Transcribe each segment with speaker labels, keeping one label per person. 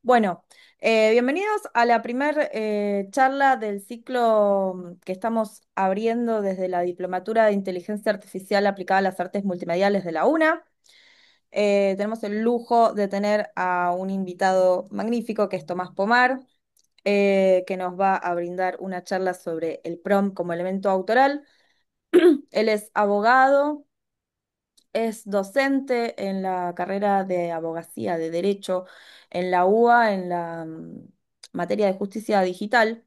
Speaker 1: Bueno, bienvenidos a la primer charla del ciclo que estamos abriendo desde la Diplomatura de Inteligencia Artificial aplicada a las artes multimediales de la UNA. Tenemos el lujo de tener a un invitado magnífico que es Tomás Pomar, que nos va a brindar una charla sobre el prompt como elemento autoral. Él es abogado. Es docente en la carrera de abogacía, de Derecho, en la UBA, en la materia de justicia digital.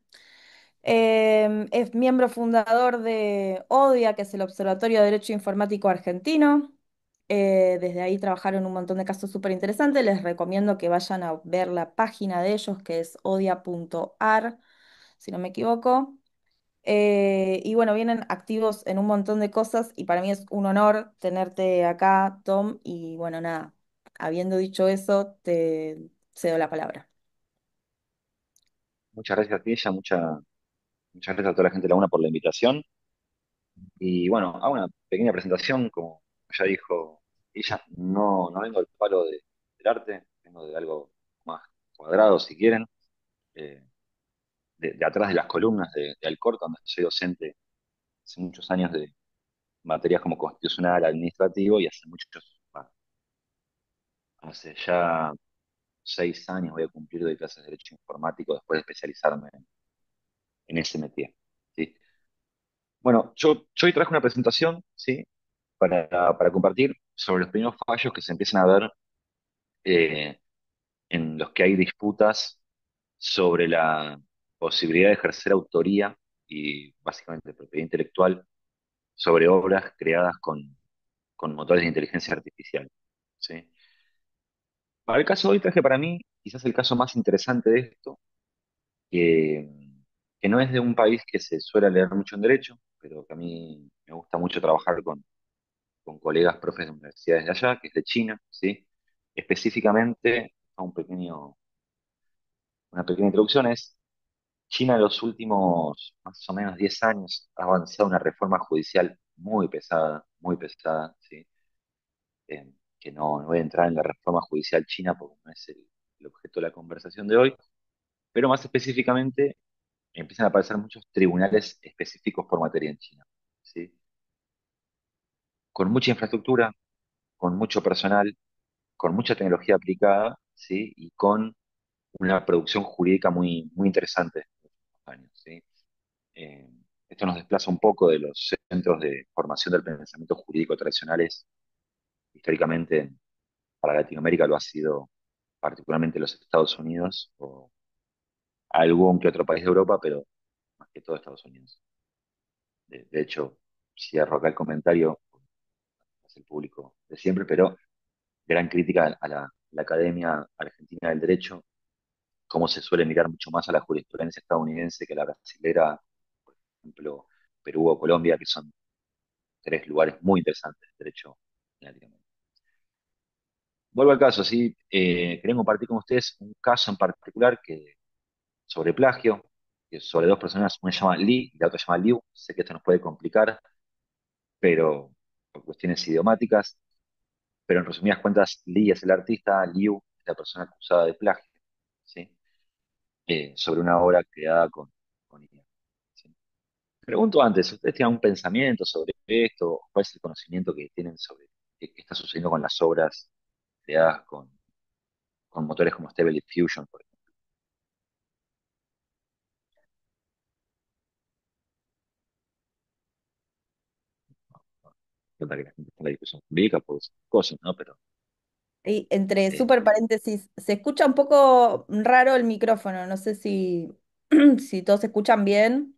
Speaker 1: Es miembro fundador de ODIA, que es el Observatorio de Derecho Informático Argentino. Desde ahí trabajaron un montón de casos súper interesantes. Les recomiendo que vayan a ver la página de ellos, que es odia.ar, si no me equivoco. Y bueno, vienen activos en un montón de cosas y para mí es un honor tenerte acá, Tom. Y bueno, nada, habiendo dicho eso, te cedo la palabra.
Speaker 2: Muchas gracias a ti, ella, muchas gracias a toda la gente de la UNA por la invitación. Y bueno, hago una pequeña presentación, como ya dijo ella, no vengo del palo del arte, vengo de algo más cuadrado, si quieren, eh, de atrás de las columnas de Alcorta, donde soy docente hace muchos años de materias como constitucional, administrativo, y bueno, hace ya 6 años voy a cumplir de clases de Derecho Informático después de especializarme en ese métier. ¿Sí? Bueno, yo hoy traje una presentación, ¿sí? Para compartir sobre los primeros fallos que se empiezan a ver eh, en los que hay disputas sobre la posibilidad de ejercer autoría y básicamente propiedad intelectual sobre obras creadas con motores de inteligencia artificial, ¿sí? Para el caso de hoy traje para mí quizás el caso más interesante de esto, que, que no es de un país que se suele leer mucho en derecho, pero que a mí me gusta mucho trabajar con colegas profes de universidades de allá, que es de China, ¿sí? Específicamente, una pequeña introducción es, China en los últimos más o menos 10 años ha avanzado una reforma judicial muy pesada, ¿sí? Que no voy a entrar en la reforma judicial china porque no es el objeto de la conversación de hoy, pero más específicamente empiezan a aparecer muchos tribunales específicos por materia en China, ¿sí? Con mucha infraestructura, con mucho personal, con mucha tecnología aplicada, ¿sí? Y con una producción jurídica muy interesante en los últimos años, ¿sí? Eh, Esto nos desplaza un poco de los centros de formación del pensamiento jurídico tradicionales. Históricamente, para Latinoamérica lo ha sido particularmente los Estados Unidos o algún que otro país de Europa, pero más que todo Estados Unidos. De hecho, cierro acá el comentario, es el público de siempre, pero gran crítica a la Academia Argentina del Derecho, cómo se suele mirar mucho más a la jurisprudencia estadounidense que a la brasilera, por ejemplo, Perú o Colombia, que son tres lugares muy interesantes del derecho en Latinoamérica. Vuelvo al caso, ¿sí? Quería compartir con ustedes un caso en particular sobre plagio, que sobre dos personas, una se llama Lee y la otra se llama Liu. Sé que esto nos puede complicar, pero por cuestiones idiomáticas, pero en resumidas cuentas, Lee es el artista, Liu es la persona acusada de plagio, ¿sí? Sobre una obra creada con IA. ¿Sí? Pregunto antes, ¿ustedes tienen un pensamiento sobre esto? ¿Cuál es el conocimiento que tienen sobre qué está sucediendo con las obras creadas con motores como Stable Diffusion, por ejemplo? Cuenta que la gente está en la discusión jurídica por esas cosas, ¿no? Pero
Speaker 1: Y entre
Speaker 2: eh,
Speaker 1: súper paréntesis, se escucha un poco raro el micrófono. No sé si, si todos se escuchan bien.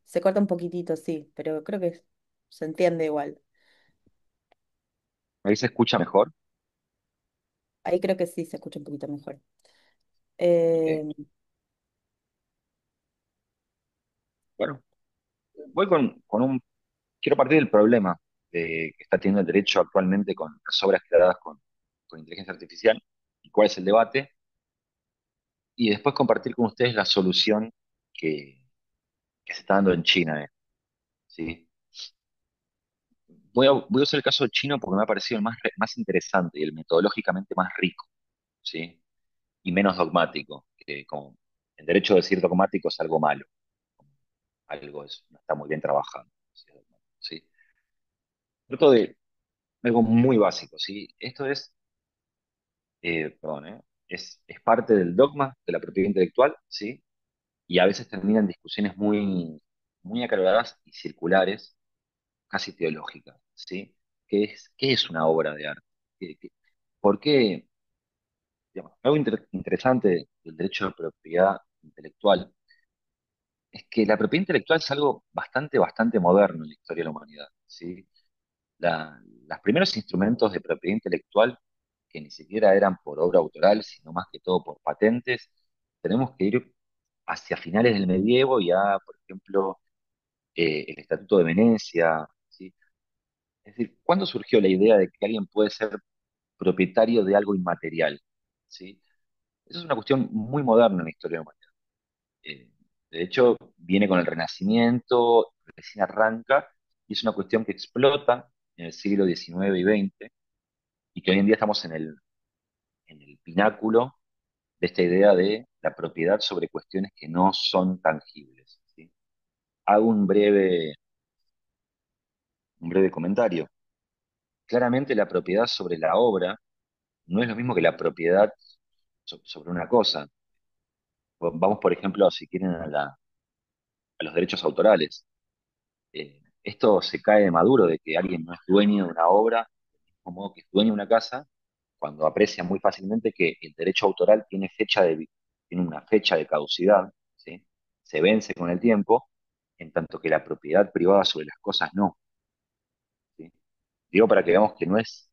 Speaker 1: Se corta un poquitito, sí, pero creo que se entiende igual.
Speaker 2: ahí se escucha mejor.
Speaker 1: Ahí creo que sí se escucha un poquito mejor.
Speaker 2: Ok.
Speaker 1: Eh,
Speaker 2: Bueno, voy quiero partir del problema que está teniendo el derecho actualmente con las obras creadas con inteligencia artificial y cuál es el debate, y después compartir con ustedes la solución que, que se está dando en China, ¿sí? Voy a usar el caso chino porque me ha parecido el más interesante y el metodológicamente más rico. ¿sí? Y menos dogmático, que como el derecho a decir dogmático es algo malo, algo no está muy bien trabajado. ¿Sí? Trato de algo muy básico, ¿sí? Esto es, perdón, es parte del dogma de la propiedad intelectual, ¿sí? Y a veces terminan discusiones muy acaloradas y circulares, casi teológicas, ¿sí? Qué es una obra de arte? ¿Por qué? Digamos, algo interesante del derecho de propiedad intelectual es que la propiedad intelectual es algo bastante moderno en la historia de la humanidad, ¿sí? Los primeros instrumentos de propiedad intelectual, que ni siquiera eran por obra autoral, sino más que todo por patentes, tenemos que ir hacia finales del medievo, ya, por ejemplo, el Estatuto de Venecia, ¿sí? Es decir, ¿cuándo surgió la idea de que alguien puede ser propietario de algo inmaterial? ¿Sí? Eso es una cuestión muy moderna en la historia de la humanidad. Eh, de hecho, viene con el Renacimiento, recién arranca, y es una cuestión que explota en el siglo XIX y XX, y que hoy en día estamos en el pináculo de esta idea de la propiedad sobre cuestiones que no son tangibles. ¿Sí? Hago un breve comentario. Claramente la propiedad sobre la obra no es lo mismo que la propiedad sobre una cosa. Vamos, por ejemplo, si quieren, a los derechos autorales. Esto se cae de maduro de que alguien no es dueño de una obra, como que es dueño de una casa, cuando aprecia muy fácilmente que el derecho autoral tiene una fecha de caducidad, ¿sí? Se vence con el tiempo, en tanto que la propiedad privada sobre las cosas no. ¿Sí? Digo para que veamos que no es,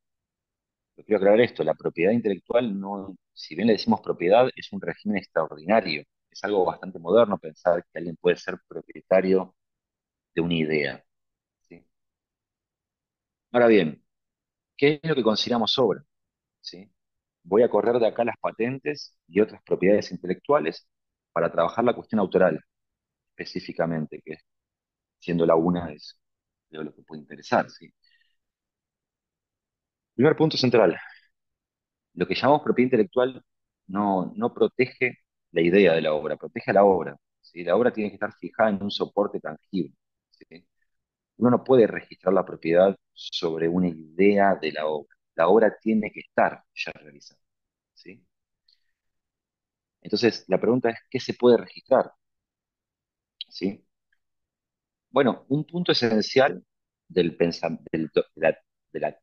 Speaker 2: lo quiero aclarar esto, la propiedad intelectual no, si bien le decimos propiedad, es un régimen extraordinario. Es algo bastante moderno pensar que alguien puede ser propietario de una idea. ¿Sí? Ahora bien, ¿qué es lo que consideramos obra? ¿Sí? Voy a correr de acá las patentes y otras propiedades intelectuales para trabajar la cuestión autoral específicamente, que siendo la una es de lo que puede interesar. ¿Sí? Primer punto central, lo que llamamos propiedad intelectual no protege la idea de la obra, protege a la obra. ¿Sí? La obra tiene que estar fijada en un soporte tangible. ¿Sí? Uno no puede registrar la propiedad sobre una idea de la obra. La obra tiene que estar ya realizada. ¿Sí? Entonces, la pregunta es, ¿qué se puede registrar? ¿Sí? Bueno, un punto esencial de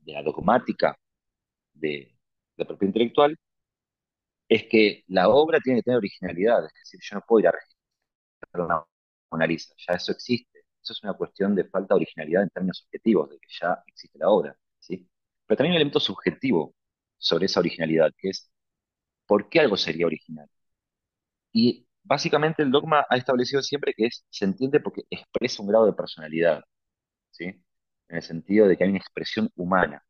Speaker 2: la dogmática de la propiedad intelectual es que la obra tiene que tener originalidad, es decir, yo no puedo ir a registrar una Mona Lisa, ya eso existe. Eso es una cuestión de falta de originalidad en términos objetivos, de que ya existe la obra, ¿sí? Pero también hay un elemento subjetivo sobre esa originalidad, que es ¿por qué algo sería original? Y básicamente el dogma ha establecido siempre que se entiende porque expresa un grado de personalidad, ¿sí? En el sentido de que hay una expresión humana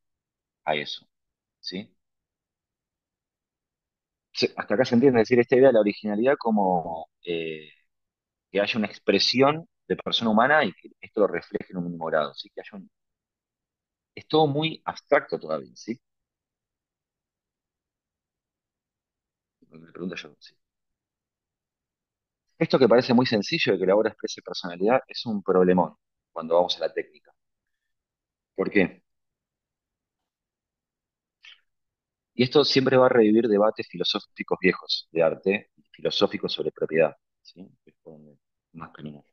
Speaker 2: a eso, ¿sí? Hasta acá se entiende, es decir, esta idea de la originalidad como que haya una expresión de persona humana y que esto lo refleje en un mínimo grado, ¿sí? Es todo muy abstracto todavía, ¿sí? Me pregunto yo, ¿sí? Esto que parece muy sencillo de que la obra exprese personalidad es un problemón cuando vamos a la técnica. ¿Por qué? Y esto siempre va a revivir debates filosóficos viejos de arte y filosóficos sobre propiedad, ¿sí? Que es por donde más camino.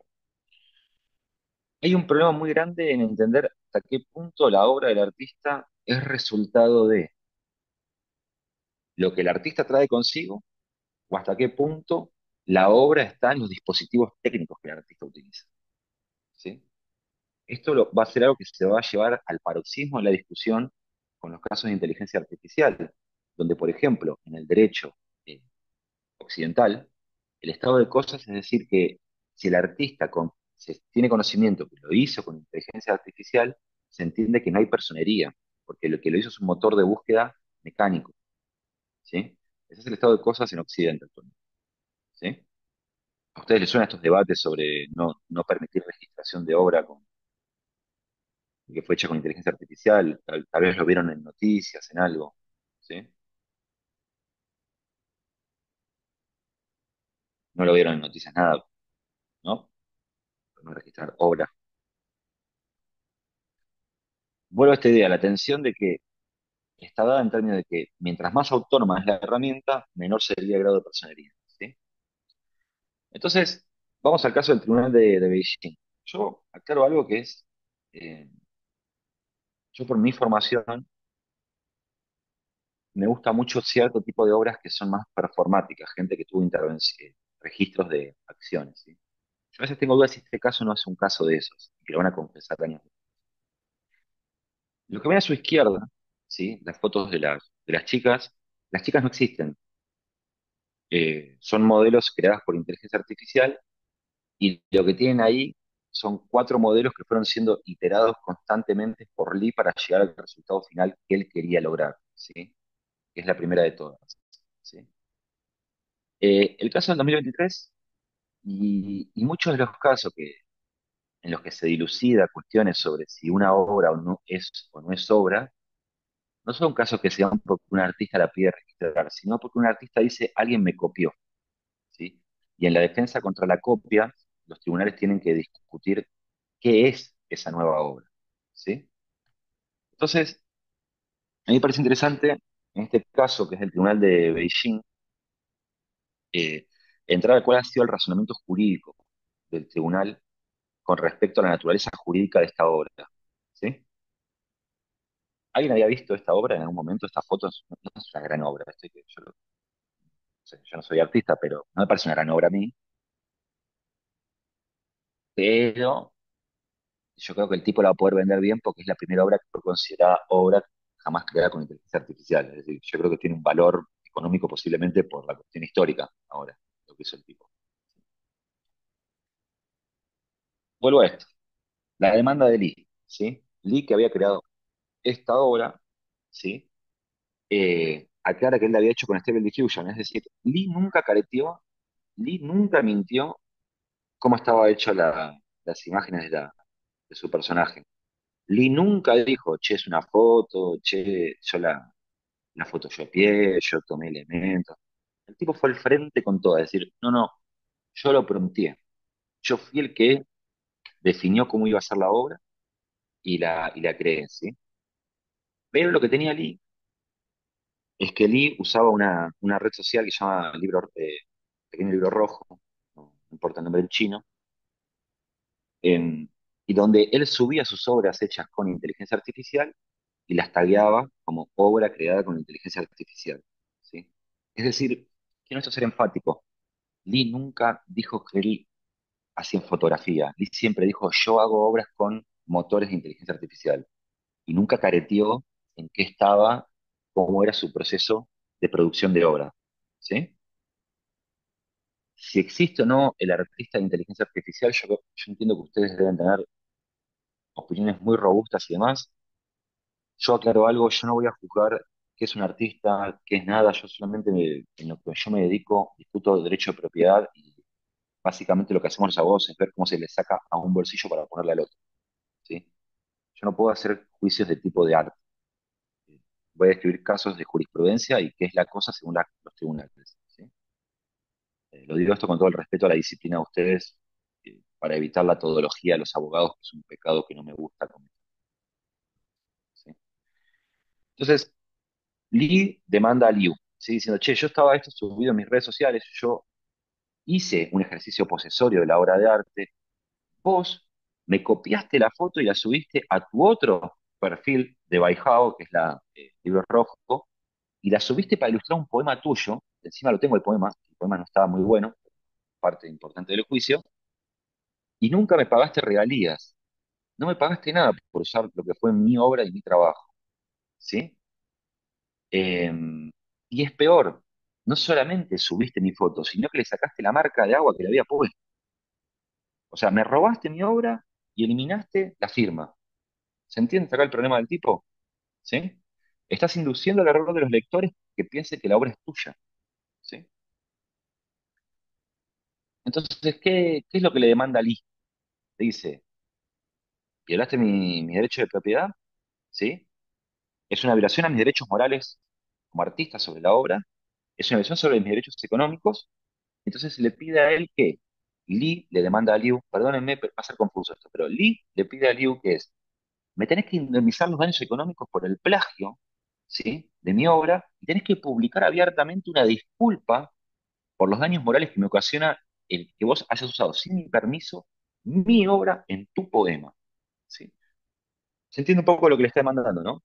Speaker 2: Hay un problema muy grande en entender hasta qué punto la obra del artista es resultado de lo que el artista trae consigo o hasta qué punto la obra está en los dispositivos técnicos que el artista utiliza. ¿Sí? Va a ser algo que se va a llevar al paroxismo en la discusión con los casos de inteligencia artificial, donde, por ejemplo, en el derecho eh, occidental, el estado de cosas es decir que si el artista tiene conocimiento que lo hizo con inteligencia artificial, se entiende que no hay personería, porque lo que lo hizo es un motor de búsqueda mecánico, ¿sí? Ese es el estado de cosas en Occidente actualmente, ¿sí? ¿A ustedes les suenan estos debates sobre no permitir registración de obra que fue hecha con inteligencia artificial? Tal vez lo vieron en noticias, en algo, ¿sí? no lo vieron en noticias nada, ¿no? Podemos registrar obra. Vuelvo a esta idea, la tensión de que está dada en términos de que mientras más autónoma es la herramienta, menor sería el grado de personería, ¿sí? Entonces, vamos al caso del Tribunal de Beijing. Yo aclaro algo que es, eh, yo por mi formación me gusta mucho cierto tipo de obras que son más performáticas, gente que tuvo registros de acciones, ¿sí? Yo a veces tengo dudas si este caso no es un caso de esos, y que lo van a confesar años después. Lo que ven a su izquierda, ¿sí? Las fotos de las chicas no existen. Son modelos creados por inteligencia artificial y lo que tienen ahí son cuatro modelos que fueron siendo iterados constantemente por Lee para llegar al resultado final que él quería lograr, ¿sí? Que es la primera de todas, ¿sí? El caso del 2023 y muchos de los casos en los que se dilucida cuestiones sobre si una obra o no es obra, no son casos que se dan porque un artista la pide registrar, sino porque un artista dice alguien me copió, ¿sí? Y en la defensa contra la copia, los tribunales tienen que discutir qué es esa nueva obra, ¿sí? Entonces, a mí me parece interesante, en este caso, que es el Tribunal de Beijing, eh, entrar a cuál ha sido el razonamiento jurídico del tribunal con respecto a la naturaleza jurídica de esta obra, ¿sí? ¿Alguien había visto esta obra en algún momento, estas fotos? No, no es una gran obra, yo no soy artista, pero no me parece una gran obra a mí, pero yo creo que el tipo la va a poder vender bien porque es la primera obra que fue considerada obra jamás creada con inteligencia artificial. Es decir, yo creo que tiene un valor económico posiblemente por la cuestión histórica ahora, lo que hizo el tipo. Vuelvo a esto, la demanda de Lee, ¿sí? Lee que había creado esta obra, ¿sí? Aclara que él la había hecho con Stable Diffusion, es decir, Lee nunca careteó, Lee nunca mintió cómo estaba hecho las imágenes de su personaje. Lee nunca dijo, che, es una foto, che, la photoshopeé, yo tomé elementos. El tipo fue al frente con todo, es decir, no, no, yo lo prompté. Yo fui el que definió cómo iba a ser la obra y la creé, ¿sí? Pero lo que tenía Lee es que Lee usaba una red social que se llama Pequeño Libro Rojo, no importa el nombre en chino, em, y donde él subía sus obras hechas con inteligencia artificial y las tagueaba como obra creada con inteligencia artificial, ¿sí? Es decir, quiero esto ser enfático. Lee nunca dijo que él hacía fotografía. Lee siempre dijo, yo hago obras con motores de inteligencia artificial. Y nunca careteó en qué estaba, cómo era su proceso de producción de obra, ¿sí? Si existe o no el artista de inteligencia artificial, yo entiendo que ustedes deben tener opiniones muy robustas y demás. Yo aclaro algo, yo no voy a juzgar qué es un artista, qué es nada, yo solamente en lo que yo me dedico, discuto derecho de propiedad y básicamente lo que hacemos los abogados es ver cómo se le saca a un bolsillo para ponerle al otro, ¿sí? Yo no puedo hacer juicios de tipo de arte. Voy a describir casos de jurisprudencia y qué es la cosa según los tribunales, ¿sí? Lo digo esto con todo el respeto a la disciplina de ustedes, para evitar la todología de los abogados, que es un pecado que no me gusta cometer, ¿sí? Entonces, Lee demanda a Liu, ¿sí? Diciendo, che, yo estaba esto subido en mis redes sociales, yo hice un ejercicio posesorio de la obra de arte, vos me copiaste la foto y la subiste a tu otro perfil de Baihao, que es libro rojo, y la subiste para ilustrar un poema tuyo, encima lo tengo el poema no estaba muy bueno, parte importante del juicio, y nunca me pagaste regalías, no me pagaste nada por usar lo que fue mi obra y mi trabajo, ¿sí? Eh, y es peor, no solamente subiste mi foto, sino que le sacaste la marca de agua que le había puesto. O sea, me robaste mi obra y eliminaste la firma. ¿Se entiende acá el problema del tipo? ¿Sí? Estás induciendo al error de los lectores que piensen que la obra es tuya, ¿sí? Entonces, ¿qué es lo que le demanda Lee? Le dice, violaste mi derecho de propiedad, ¿sí? Es una violación a mis derechos morales como artista sobre la obra, es una violación sobre mis derechos económicos, Entonces le pide a él que Lee le demanda a Liu, perdónenme, va a ser confuso esto, pero Lee le pide a Liu que es, me tenés que indemnizar los daños económicos por el plagio, ¿sí? De mi obra y tenés que publicar abiertamente una disculpa por los daños morales que me ocasiona el que vos hayas usado sin mi permiso mi obra en tu poema, ¿sí? Se entiende un poco lo que le está demandando, ¿no?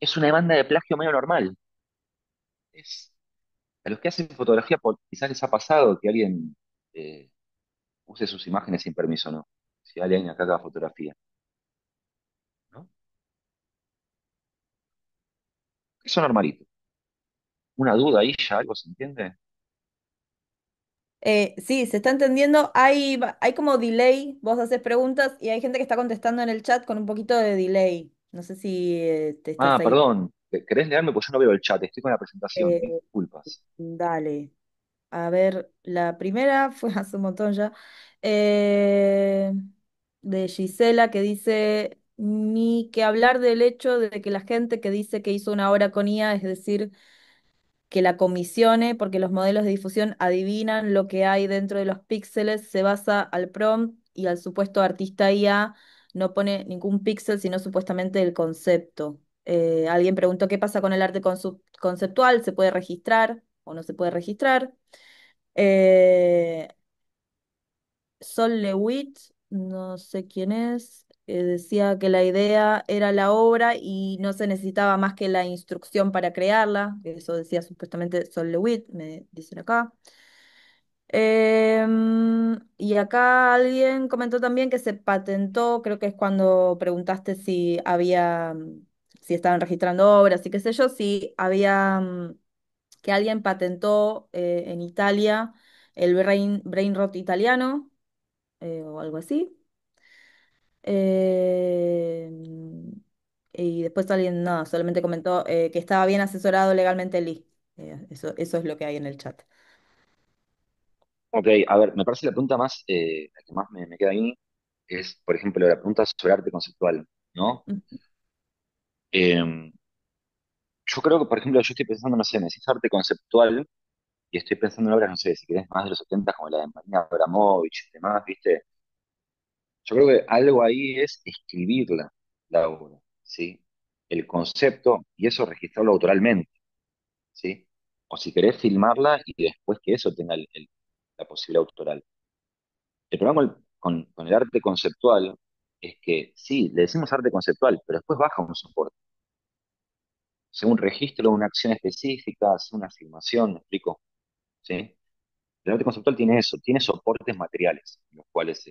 Speaker 2: Es una demanda de plagio medio normal. Es, a los que hacen fotografía quizás les ha pasado que alguien eh, use sus imágenes sin permiso, ¿no? Si alguien acá haga fotografía, ¿no? Eso normalito. Una duda ahí ya, algo se entiende.
Speaker 1: Sí, se está entendiendo. Hay como delay. Vos haces preguntas y hay gente que está contestando en el chat con un poquito de delay. No sé si te estás
Speaker 2: Ah,
Speaker 1: ahí.
Speaker 2: perdón. ¿Querés leerme? Pues yo no veo el chat, estoy con la presentación.
Speaker 1: Eh,
Speaker 2: Disculpas.
Speaker 1: Dale. A ver, la primera fue hace un montón ya. eh, de Gisela que dice, ni que hablar del hecho de que la gente que dice que hizo una obra con IA, es decir, que la comisione, porque los modelos de difusión adivinan lo que hay dentro de los píxeles, se basa al prompt y al supuesto artista IA no pone ningún píxel, sino supuestamente el concepto. Alguien preguntó qué pasa con el arte conceptual, ¿se puede registrar o no se puede registrar? Eh, Sol Lewitt, no sé quién es, decía que la idea era la obra y no se necesitaba más que la instrucción para crearla. Eso decía supuestamente Sol Lewitt, me dicen acá. Y acá alguien comentó también que se patentó, creo que es cuando preguntaste si había, si estaban registrando obras y qué sé yo, si había, que alguien patentó en Italia el brain rot italiano, o algo así. Eh, y después alguien, no, solamente comentó que estaba bien asesorado legalmente Lee. Eso es lo que hay en el chat.
Speaker 2: Ok, a ver, me parece la pregunta más, la que más me queda ahí, es, por ejemplo, la pregunta sobre arte conceptual, ¿no?
Speaker 1: Mm.
Speaker 2: Eh, yo creo que, por ejemplo, yo estoy pensando, no sé, necesito arte conceptual y estoy pensando en obras, no sé, si querés más de los 70 como la de Marina Abramovich y demás, ¿viste? Yo creo que algo ahí es escribirla, la obra, ¿sí? El concepto y eso registrarlo autoralmente, ¿sí? O si querés filmarla y después que eso tenga la posibilidad autoral. El problema con el arte conceptual es que sí, le decimos arte conceptual, pero después baja un soporte. Según registro de una acción específica, hace una filmación, ¿me explico? ¿Sí? El arte conceptual tiene eso, tiene soportes materiales, en los cuales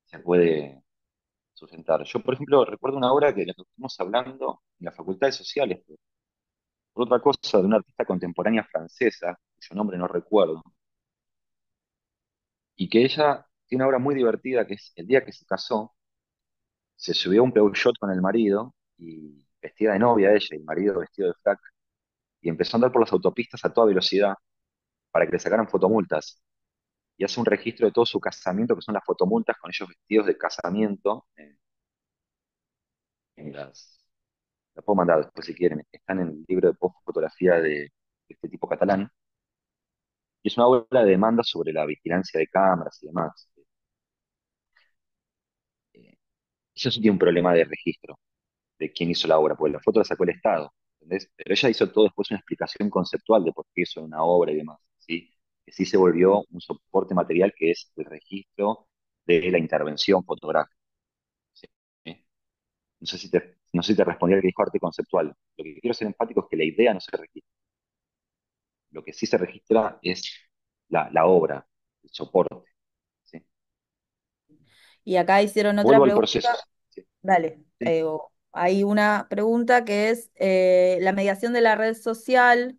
Speaker 2: se puede sustentar. Yo, por ejemplo, recuerdo una obra que la que estuvimos hablando en las facultades sociales, por otra cosa, de una artista contemporánea francesa, cuyo nombre no recuerdo, y que ella tiene una obra muy divertida que es el día que se casó, se subió a un Peugeot con el marido, y vestida de novia ella, y el marido vestido de frac, y empezó a andar por las autopistas a toda velocidad para que le sacaran fotomultas. Y hace un registro de todo su casamiento, que son las fotomultas con ellos vestidos de casamiento, en la puedo mandar después si quieren, están en el libro de postfotografía de este tipo catalán, y es una obra de demanda sobre la vigilancia de cámaras y demás. Eh, Eso sí tiene un problema de registro de quién hizo la obra, porque la foto la sacó el Estado, ¿entendés? Pero ella hizo todo después una explicación conceptual de por qué hizo una obra y demás, ¿sí? Que sí se volvió un soporte material que es el registro de la intervención fotográfica, ¿sí? No sé si te respondí al que dijo arte conceptual. Lo que quiero ser enfático es que la idea no se registra. Lo que sí se registra es la obra, el soporte, ¿sí?
Speaker 1: Y acá hicieron otra
Speaker 2: Vuelvo al
Speaker 1: pregunta.
Speaker 2: proceso. ¿Sí?
Speaker 1: Dale.
Speaker 2: ¿Sí?
Speaker 1: Hay una pregunta que es la mediación de la red social,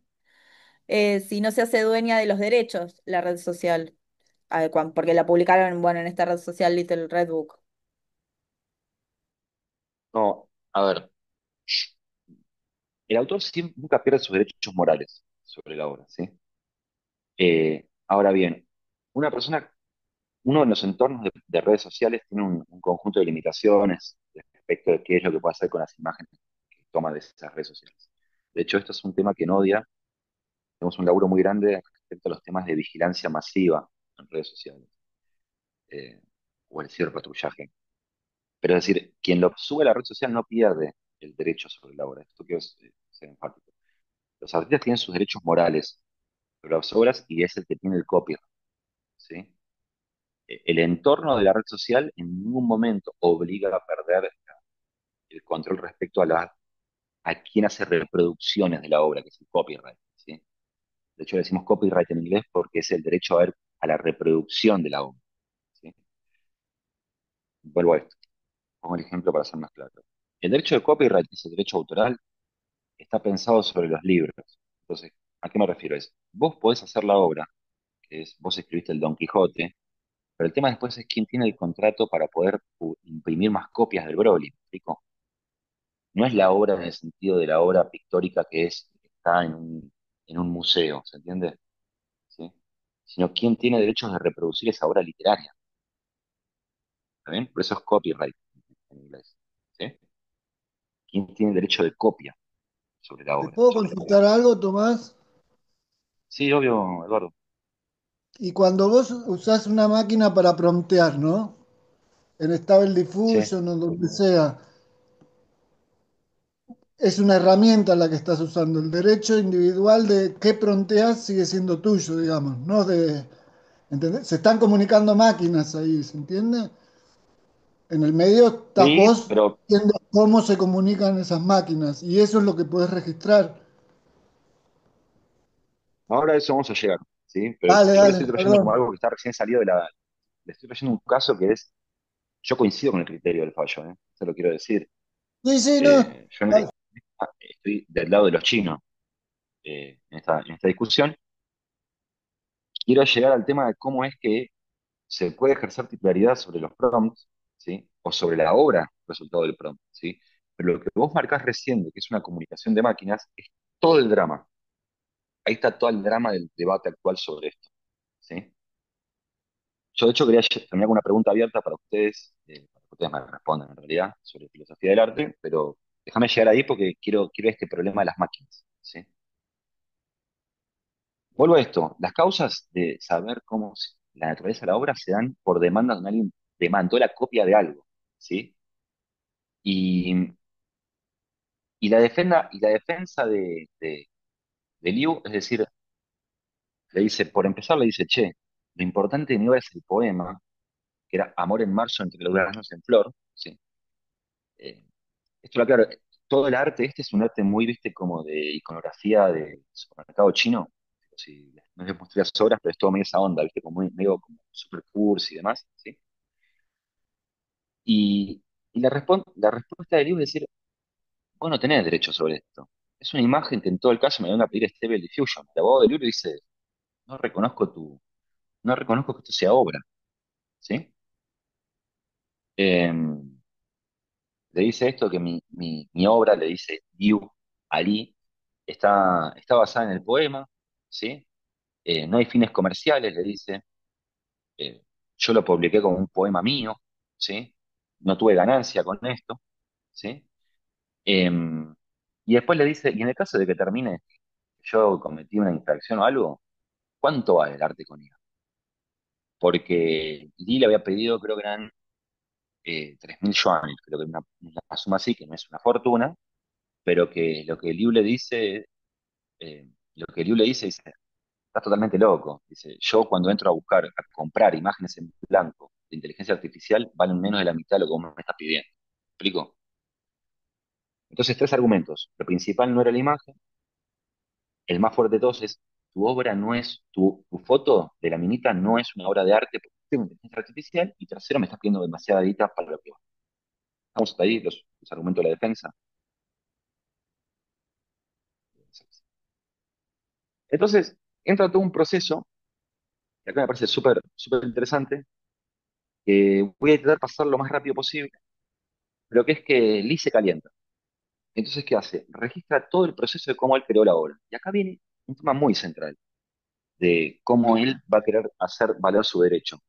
Speaker 1: si no se hace dueña de los derechos, la red social. Porque la publicaron, bueno, en esta red social Little Red Book.
Speaker 2: No, a ver, el autor nunca pierde sus derechos morales sobre la obra, ¿sí? Ahora bien, una persona, uno en los entornos de redes sociales tiene un conjunto de limitaciones respecto de qué es lo que puede hacer con las imágenes que toma de esas redes sociales. De hecho, esto es un tema que Nodia tenemos un laburo muy grande respecto a los temas de vigilancia masiva en redes sociales, eh, o el ciberpatrullaje. Pero es decir, quien lo sube a la red social no pierde el derecho sobre la obra. Esto quiero ser enfático. Los artistas tienen sus derechos morales sobre las obras y es el que tiene el copyright, ¿sí? El entorno de la red social en ningún momento obliga a perder el control respecto a quién hace reproducciones de la obra, que es el copyright, ¿sí? De hecho, le decimos copyright en inglés porque es el derecho a la reproducción de la obra, ¿sí? Vuelvo a esto, pongo el ejemplo para ser más claro. El derecho de copyright, que es el derecho autoral, está pensado sobre los libros. Entonces, ¿a qué me refiero? Es, vos podés hacer la obra, que es, vos escribiste el Don Quijote, pero el tema después es quién tiene el contrato para poder imprimir más copias del Broly, ¿me explico? No es la obra en el sentido de la obra pictórica que está en un museo, ¿se entiende? ¿Sí? Sino quién tiene derechos de reproducir esa obra literaria, ¿está bien? Por eso es copyright en inglés, ¿sí? ¿Quién tiene derecho de copia sobre la
Speaker 3: ¿Te
Speaker 2: obra?
Speaker 3: puedo consultar algo, Tomás?
Speaker 2: Sí, obvio, Eduardo.
Speaker 3: Y cuando vos usás una máquina para promptear, ¿no? En Stable
Speaker 2: Sí.
Speaker 3: Diffusion o donde sea, es una herramienta la que estás usando. El derecho individual de qué prompteas sigue siendo tuyo, digamos, no de... ¿Entendés? Se están comunicando máquinas ahí, ¿se entiende? En el medio estás
Speaker 2: Sí,
Speaker 3: vos
Speaker 2: pero
Speaker 3: viendo cómo se comunican esas máquinas y eso es lo que podés registrar.
Speaker 2: ahora a eso vamos a llegar, ¿sí? Pero
Speaker 3: Dale,
Speaker 2: yo le
Speaker 3: dale,
Speaker 2: estoy trayendo como
Speaker 3: perdón.
Speaker 2: algo que está recién salido le estoy trayendo un caso que es, yo coincido con el criterio del fallo, ¿eh? Eso lo quiero decir.
Speaker 3: Sí, sí, no.
Speaker 2: Yo estoy del lado de los chinos en esta discusión. Quiero llegar al tema de cómo es que se puede ejercer titularidad sobre los prompts, ¿sí? O sobre la obra resultado del prompt, ¿sí? Pero lo que vos marcás recién, de que es una comunicación de máquinas, es todo el drama. Ahí está todo el drama del debate actual sobre esto, ¿sí? Yo, de hecho, quería terminar con una pregunta abierta para que ustedes me respondan en realidad, sobre filosofía del arte, pero déjame llegar ahí porque quiero este problema de las máquinas, ¿sí? Vuelvo a esto, las causas de saber cómo la naturaleza de la obra se dan por demanda de alguien demandó la copia de algo, ¿sí? Y, y la defensa de Liu, es decir, le dice, por empezar, le dice, che, lo importante de mi obra es el poema, que era Amor en marzo entre los granos en flor, ¿sí? Eh, Esto lo aclaro, todo el arte este es un arte muy, viste, como de iconografía de supermercado chino. Si no les mostré las obras, pero es todo medio esa onda, viste, como medio como super cursi y demás, ¿sí? Y la respuesta del libro es decir, vos no tenés derecho sobre esto. Es una imagen que en todo el caso me van a pedir Stable Diffusion. El abogado del libro dice, no reconozco no reconozco que esto sea obra, ¿sí? Le dice esto que mi obra, le dice Liu Ali, está basada en el poema, ¿sí? No hay fines comerciales, le dice. eh, yo lo publiqué como un poema mío, ¿sí? No tuve ganancia con esto, ¿sí? Eh, y después le dice, y en el caso de que termine, yo cometí una infracción o algo, ¿cuánto vale el arte con IA? Porque Lee le había pedido, creo que eran 3.000 yuanes, creo que una suma así, que no es una fortuna, pero que lo que Liu le dice, dice, estás totalmente loco. Dice, yo cuando entro a buscar, a comprar imágenes en blanco de inteligencia artificial, valen menos de la mitad de lo que vos me estás pidiendo. ¿Me explico? Entonces, tres argumentos. Lo principal no era la imagen, el más fuerte de todos es, tu obra no es, tu foto de la minita no es una obra de arte porque tengo inteligencia artificial, y tercero, me estás pidiendo demasiada guita para lo que va. Vamos hasta ahí, los argumentos de la defensa. Entonces, entra todo un proceso, que acá me parece súper súper interesante, que voy a intentar pasar lo más rápido posible, pero que es que Lee se calienta. Entonces, ¿qué hace? Registra todo el proceso de cómo él creó la obra. Y acá viene un tema muy central, de cómo él va a querer hacer valer su derecho.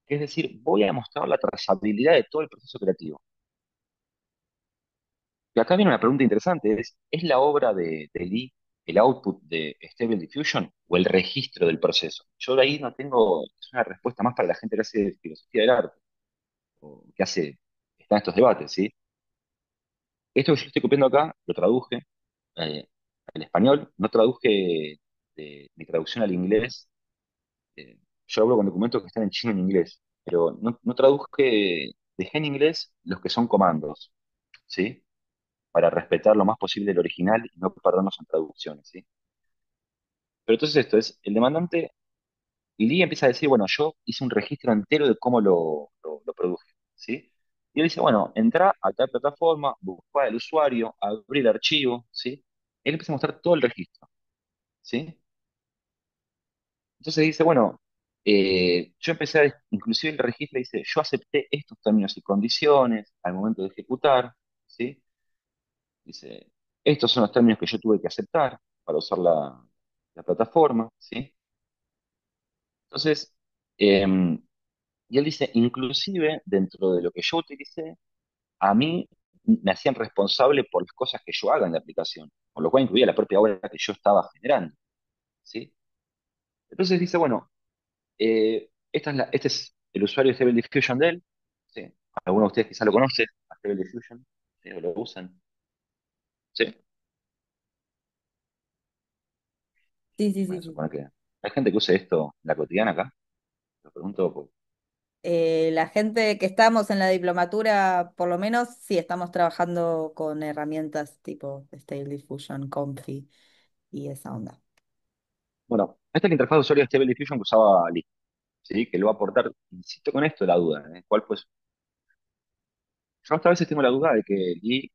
Speaker 2: Es decir, voy a mostrar la trazabilidad de todo el proceso creativo. Y acá viene una pregunta interesante, ¿es la obra de Lee el output de Stable Diffusion o el registro del proceso? Yo de ahí no tengo, es una respuesta más para la gente que hace filosofía del arte, o que hace, está en estos debates, ¿sí? Esto que yo estoy copiando acá, lo traduje eh, al español, no traduje de mi traducción al inglés. Yo hablo con documentos que están en chino y en inglés, pero no traduje, dejé en inglés los que son comandos, ¿sí? Para respetar lo más posible el original y no perdernos en traducciones, ¿sí? Pero entonces esto es, el demandante, Lee empieza a decir, bueno, yo hice un registro entero de cómo lo produje, ¿sí? Y él dice, bueno, entra a tal plataforma, busca el usuario, abrir el archivo, ¿sí? Él empieza a mostrar todo el registro, ¿sí? Entonces dice, bueno, yo empecé a, inclusive el registro dice, yo acepté estos términos y condiciones al momento de ejecutar, ¿sí? Dice, estos son los términos que yo tuve que aceptar para usar la plataforma, ¿sí? Entonces, y él dice, inclusive dentro de lo que yo utilicé, a mí me hacían responsable por las cosas que yo haga en la aplicación, con lo cual incluía la propia obra que yo estaba generando, ¿sí? Entonces dice, bueno, este es el usuario de Stable Diffusion de él, ¿sí? Algunos de ustedes quizá lo conocen, a Stable Diffusion, ¿sí? O lo usan, ¿sí?
Speaker 1: Sí, sí, sí,
Speaker 2: Bueno,
Speaker 1: sí.
Speaker 2: supongo que hay gente que usa esto en la cotidiana acá, lo pregunto, pues,
Speaker 1: La gente que estamos en la diplomatura, por lo menos, sí estamos trabajando con herramientas tipo Stable Diffusion, Comfy y esa onda.
Speaker 2: bueno, esta es la interfaz de usuario de Stable Diffusion que usaba Lee, ¿sí? Que lo va a aportar, insisto con esto, la duda, ¿eh? ¿Cuál pues? Yo hasta a veces tengo la duda de que Lee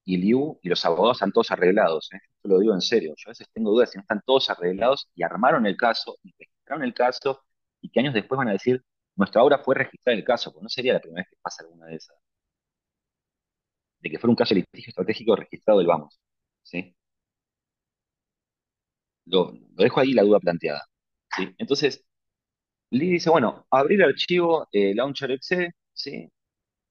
Speaker 2: y Liu y los abogados están todos arreglados, ¿eh? Yo lo digo en serio. Yo a veces tengo dudas si no están todos arreglados y armaron el caso y registraron el caso y que años después van a decir, nuestra obra fue registrar el caso, pues no sería la primera vez que pasa alguna de esas, de que fuera un caso de litigio estratégico registrado del Vamos, ¿sí? Lo dejo ahí la duda planteada, ¿sí? Entonces, Lee dice, bueno, abrir archivo, Launcher exe, ¿sí?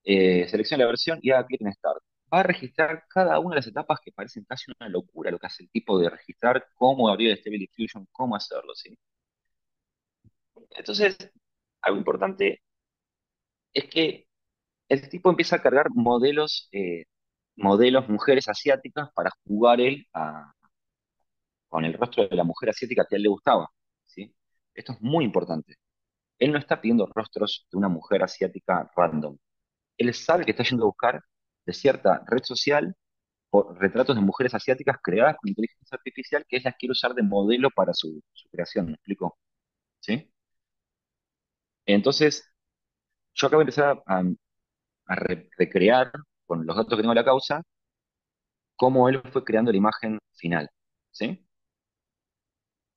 Speaker 2: Selecciona la versión y haga clic en Start. Va a registrar cada una de las etapas que parecen casi una locura, lo que hace el tipo de registrar cómo abrir el Stable Diffusion, cómo hacerlo, ¿sí? Entonces, algo importante es que el tipo empieza a cargar modelos mujeres asiáticas para jugar él con el rostro de la mujer asiática que a él le gustaba, ¿sí? Esto es muy importante. Él no está pidiendo rostros de una mujer asiática random. Él sabe que está yendo a buscar de cierta red social por retratos de mujeres asiáticas creadas con inteligencia artificial que él las quiere usar de modelo para su creación, ¿me explico? ¿Sí? Entonces, yo acabo de empezar a recrear con los datos que tengo de la causa cómo él fue creando la imagen final, ¿sí?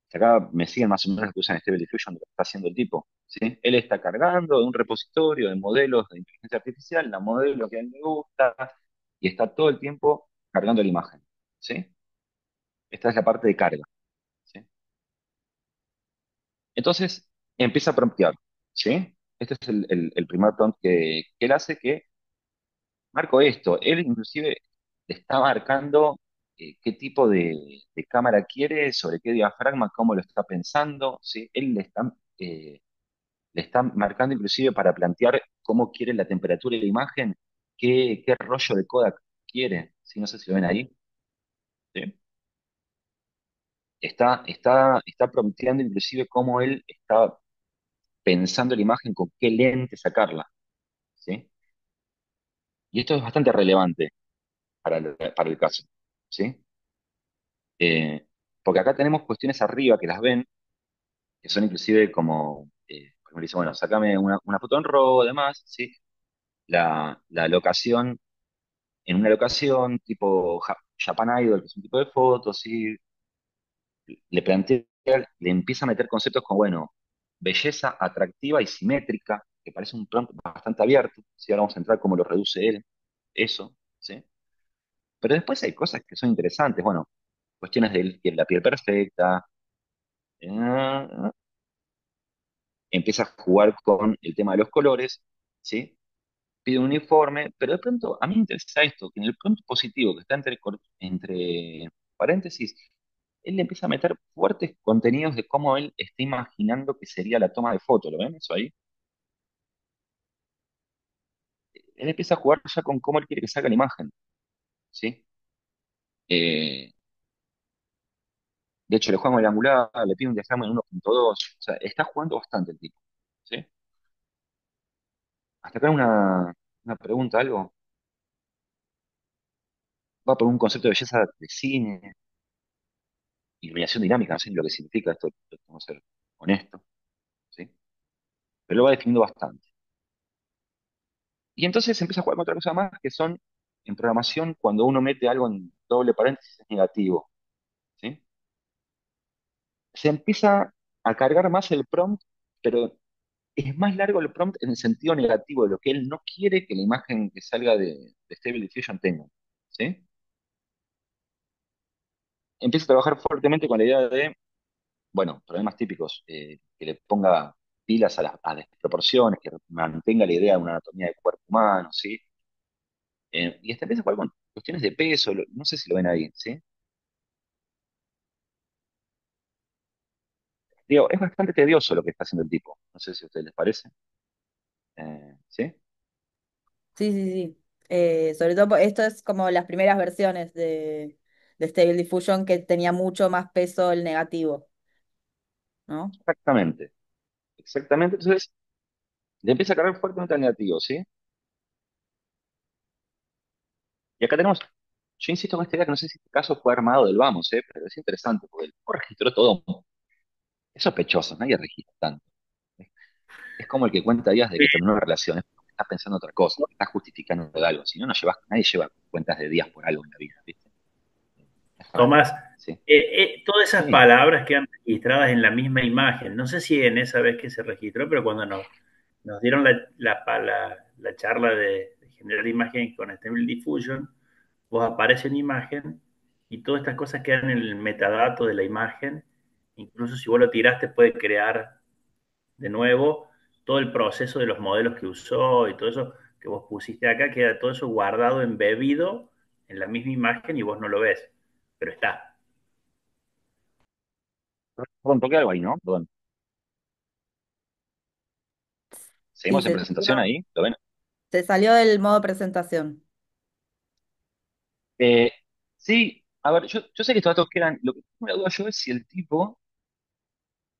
Speaker 2: Que acá me siguen más o menos los que usan Stable Diffusion de lo que está haciendo el tipo, ¿sí? Él está cargando de un repositorio de modelos de inteligencia artificial, la modelo que a él le gusta, y está todo el tiempo cargando la imagen, ¿sí? Esta es la parte de carga, ¿sí? Entonces empieza a promptear, ¿sí? Este es el primer prompt que él hace, que marco esto. Él inclusive le está marcando qué tipo de cámara quiere, sobre qué diafragma, cómo lo está pensando, ¿sí? Él le está marcando inclusive para plantear cómo quiere la temperatura y la imagen, qué rollo de Kodak quiere, ¿sí? No sé si lo ven ahí, ¿sí? Está prompteando inclusive cómo él está pensando la imagen con qué lente sacarla, ¿sí? Y esto es bastante relevante para el caso, ¿sí? Eh, Porque acá tenemos cuestiones arriba que las ven, que son inclusive como, por ejemplo, dice, bueno, sacame una foto en RAW, además, ¿sí? La locación, en una locación tipo Japan Idol, que es un tipo de foto, ¿sí? Le plantea, le empieza a meter conceptos como, bueno, belleza atractiva y simétrica, que parece un prompt bastante abierto, ¿sí? Ahora vamos a entrar cómo lo reduce él, eso, ¿sí? Pero después hay cosas que son interesantes, bueno, cuestiones de la piel perfecta, eh, empieza a jugar con el tema de los colores, ¿sí? Pide un uniforme, pero de pronto a mí me interesa esto, que en el prompt positivo, que está entre paréntesis, él le empieza a meter fuertes contenidos de cómo él está imaginando que sería la toma de foto. ¿Lo ven eso ahí? Él empieza a jugar ya con cómo él quiere que salga la imagen, ¿sí? Eh, de hecho, le juega con el angular, le pide un diafragma en 1.2, o sea, está jugando bastante el tipo, ¿sí? Hasta acá una pregunta, algo. Va por un concepto de belleza de cine, iluminación dinámica, no sé ni lo que significa esto, vamos a ser honesto, ¿sí? Pero lo va definiendo bastante. Y entonces empieza a jugar con otra cosa más, que son, en programación, cuando uno mete algo en doble paréntesis es negativo, ¿sí? Se empieza a cargar más el prompt, pero es más largo el prompt en el sentido negativo de lo que él no quiere que la imagen que salga de Stable Diffusion tenga, ¿sí? Empieza a trabajar fuertemente con la idea de, bueno, problemas típicos, que le ponga pilas a las desproporciones, que mantenga la idea de una anatomía de cuerpo humano, ¿sí? Y hasta empieza a jugar con cuestiones de peso, no sé si lo ven ahí, ¿sí? Digo, es bastante tedioso lo que está haciendo el tipo, no sé si a ustedes les parece, ¿sí?
Speaker 1: Sí, sí, sí. Sobre todo, esto es como las primeras versiones de Stable Diffusion que tenía mucho más peso el negativo, ¿no?
Speaker 2: Exactamente, exactamente. Entonces, le empieza a cargar fuertemente al negativo, ¿sí? Y acá tenemos, yo insisto con esta idea que no sé si este caso fue armado del vamos, pero es interesante, porque el tipo registró todo, es sospechoso, nadie registra tanto. Es como el que cuenta días de que terminó una relación, es porque está pensando otra cosa, está justificando algo, si no, nadie lleva cuentas de días por algo en la vida, ¿viste? Es raro,
Speaker 4: Tomás,
Speaker 2: ¿sí?
Speaker 4: todas esas
Speaker 2: Sí,
Speaker 4: palabras quedan registradas en la misma imagen. No sé si en esa vez que se registró, pero cuando nos dieron la charla de generar imagen con Stable Diffusion, vos aparece una imagen y todas estas cosas quedan en el metadato de la imagen. Incluso si vos lo tiraste, puede crear de nuevo todo el proceso de los modelos que usó y todo eso que vos pusiste acá, queda todo eso guardado, embebido en la misma imagen y vos no lo ves, pero está.
Speaker 2: perdón, toqué algo ahí, ¿no? Perdón.
Speaker 1: Sí,
Speaker 2: Seguimos en presentación ahí, ¿lo ven?
Speaker 1: se salió del modo presentación.
Speaker 2: Eh, sí, a ver, yo sé que estos datos quedan, lo que tengo la duda yo es si el tipo,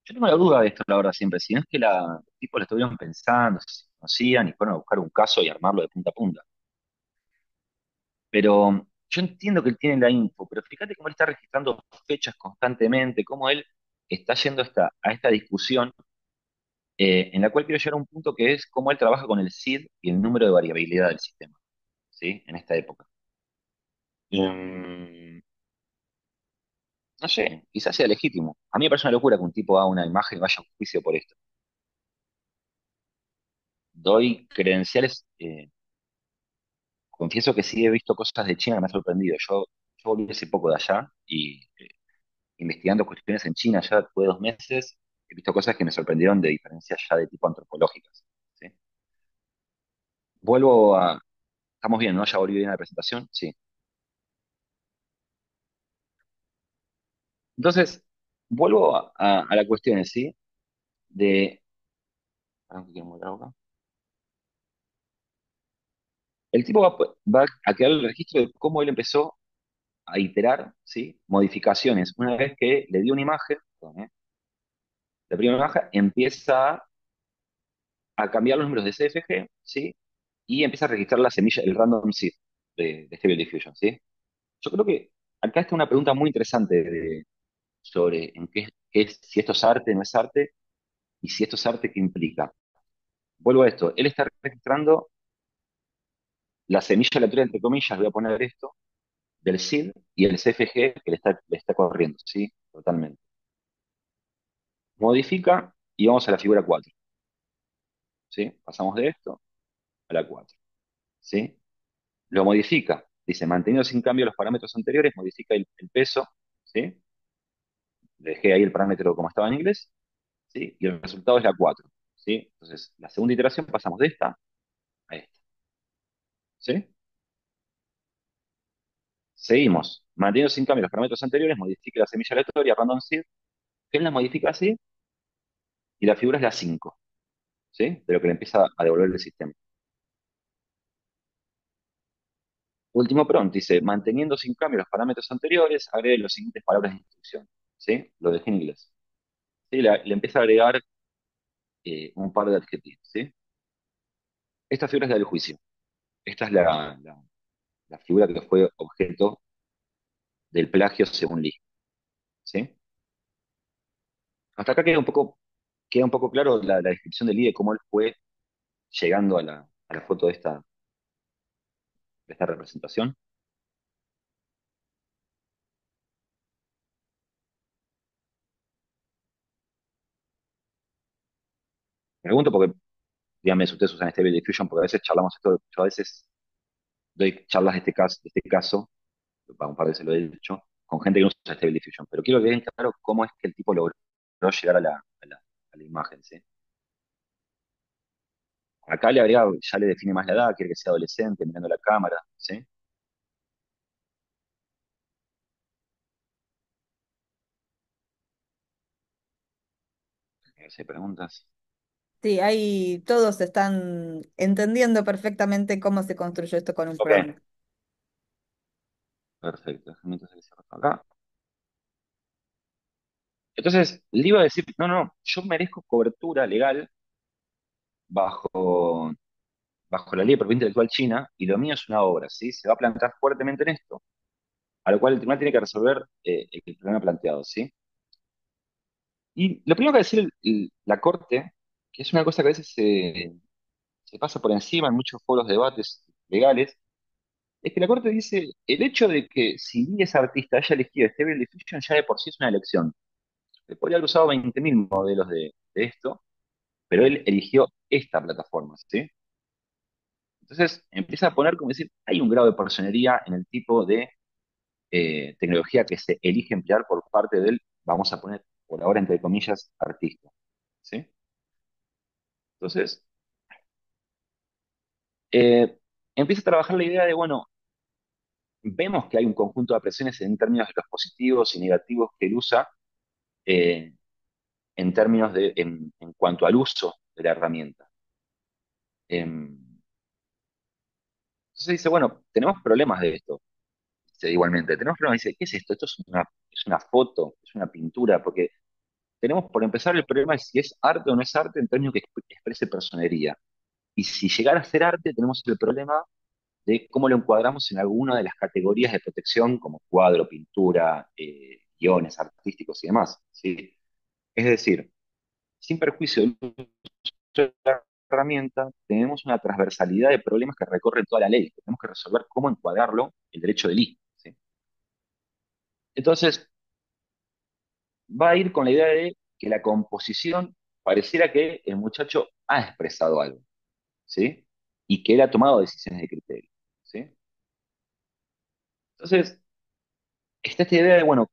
Speaker 2: yo tengo la duda de esto, la verdad, siempre, si no es que los tipos lo estuvieron pensando, si se conocían y fueron a buscar un caso y armarlo de punta a punta. Pero yo entiendo que él tiene la info, pero fíjate cómo él está registrando fechas constantemente, cómo él está yendo a esta discusión, en la cual quiero llegar a un punto que es cómo él trabaja con el SID y el número de variabilidad del sistema, ¿sí? En esta época. Em, no sé, quizás sea legítimo. A mí me parece una locura que un tipo haga una imagen y vaya a un juicio por esto. Doy credenciales, confieso que sí he visto cosas de China que me han sorprendido. Yo volví hace poco de allá y investigando cuestiones en China ya después de 2 meses, he visto cosas que me sorprendieron de diferencias ya de tipo antropológicas, ¿sí? Vuelvo a... Estamos bien, ¿no? Ya volví bien a la presentación, sí. Entonces, vuelvo a la cuestión, ¿sí? De... ah, ¿qué quiero mostrar acá? El tipo va a crear el registro de cómo él empezó a iterar, ¿sí? Modificaciones. Una vez que le dio una imagen, perdón, la primera imagen empieza a cambiar los números de CFG, ¿sí? Y empieza a registrar la semilla, el random seed de Stable Diffusion, ¿sí? Yo creo que acá está una pregunta muy interesante sobre en si esto es arte, no es arte, y si esto es arte, ¿qué implica? Vuelvo a esto, él está registrando la semilla aleatoria, entre comillas, voy a poner esto, del seed y el CFG que le está corriendo, ¿sí? Totalmente. Modifica y vamos a la figura 4, ¿sí? Pasamos de esto a la 4, ¿sí? Lo modifica, dice, manteniendo sin cambio los parámetros anteriores, modifica el peso, ¿sí? Dejé ahí el parámetro como estaba en inglés, ¿sí? Y el resultado es la 4, ¿sí? Entonces, la segunda iteración pasamos de esta a esta, ¿sí? Seguimos, manteniendo sin cambio los parámetros anteriores, modifique la semilla aleatoria, random seed, que la modifica así, y la figura es la 5, ¿sí? De lo que le empieza a devolver el sistema. Último prompt, dice, manteniendo sin cambio los parámetros anteriores, agregue las siguientes palabras de instrucción, ¿sí? Lo dejé en inglés. ¿Sí? Le empieza a agregar un par de adjetivos, ¿sí? Esta figura es la del juicio. Esta es la figura que fue objeto del plagio según Lee, ¿sí? Hasta acá queda un poco claro la descripción de Lee de cómo él fue llegando a la foto de esta representación. Pregunto porque, díganme si ustedes usan Stable Diffusion, porque a veces charlamos esto, yo a veces doy charlas de este caso, para un par de veces lo he dicho, con gente que no usa Stable Diffusion, pero quiero que vean claro cómo es que el tipo logró llegar a la imagen, ¿sí? Acá le agrega, ya le define más la edad, quiere que sea adolescente, mirando la cámara, ¿sí? Si hay preguntas.
Speaker 1: Sí, ahí todos están entendiendo perfectamente cómo se construyó esto con un
Speaker 2: Ok,
Speaker 1: prompt.
Speaker 2: perfecto. Déjame entonces que cierro acá. Entonces, le iba a decir, no, no, yo merezco cobertura legal bajo, bajo la ley de propiedad intelectual china y lo mío es una obra, ¿sí? Se va a plantar fuertemente en esto, a lo cual el tribunal tiene que resolver el problema planteado, ¿sí? Y lo primero que va a decir la Corte, que es una cosa que a veces se pasa por encima en muchos foros de debates legales, es que la Corte dice, el hecho de que si Lee es artista haya elegido Stable Diffusion ya de por sí es una elección. Le podría haber usado 20.000 modelos de esto, pero él eligió esta plataforma, ¿sí? Entonces empieza a poner como decir, hay un grado de personería en el tipo de tecnología que se elige emplear por parte del, vamos a poner por ahora entre comillas, artista, ¿sí? Entonces, eh, empieza a trabajar la idea de, bueno, vemos que hay un conjunto de apreciaciones en términos de los positivos y negativos que él usa eh, en términos en cuanto al uso de la herramienta. Em, entonces dice, bueno, tenemos problemas de esto. Dice, igualmente, tenemos problemas. Dice, ¿qué es esto? Esto es una foto, es una pintura, porque tenemos, por empezar, el problema de si es arte o no es arte en términos que exprese personería. Y si llegara a ser arte, tenemos el problema de cómo lo encuadramos en alguna de las categorías de protección, como cuadro, pintura, guiones artísticos y demás, ¿sí? Es decir, sin perjuicio del uso de la herramienta, tenemos una transversalidad de problemas que recorren toda la ley. Tenemos que resolver cómo encuadrarlo el derecho del I, ¿sí? Entonces, va a ir con la idea de que la composición pareciera que el muchacho ha expresado algo, ¿sí? Y que él ha tomado decisiones de criterio, ¿sí? Entonces, está esta idea de, bueno,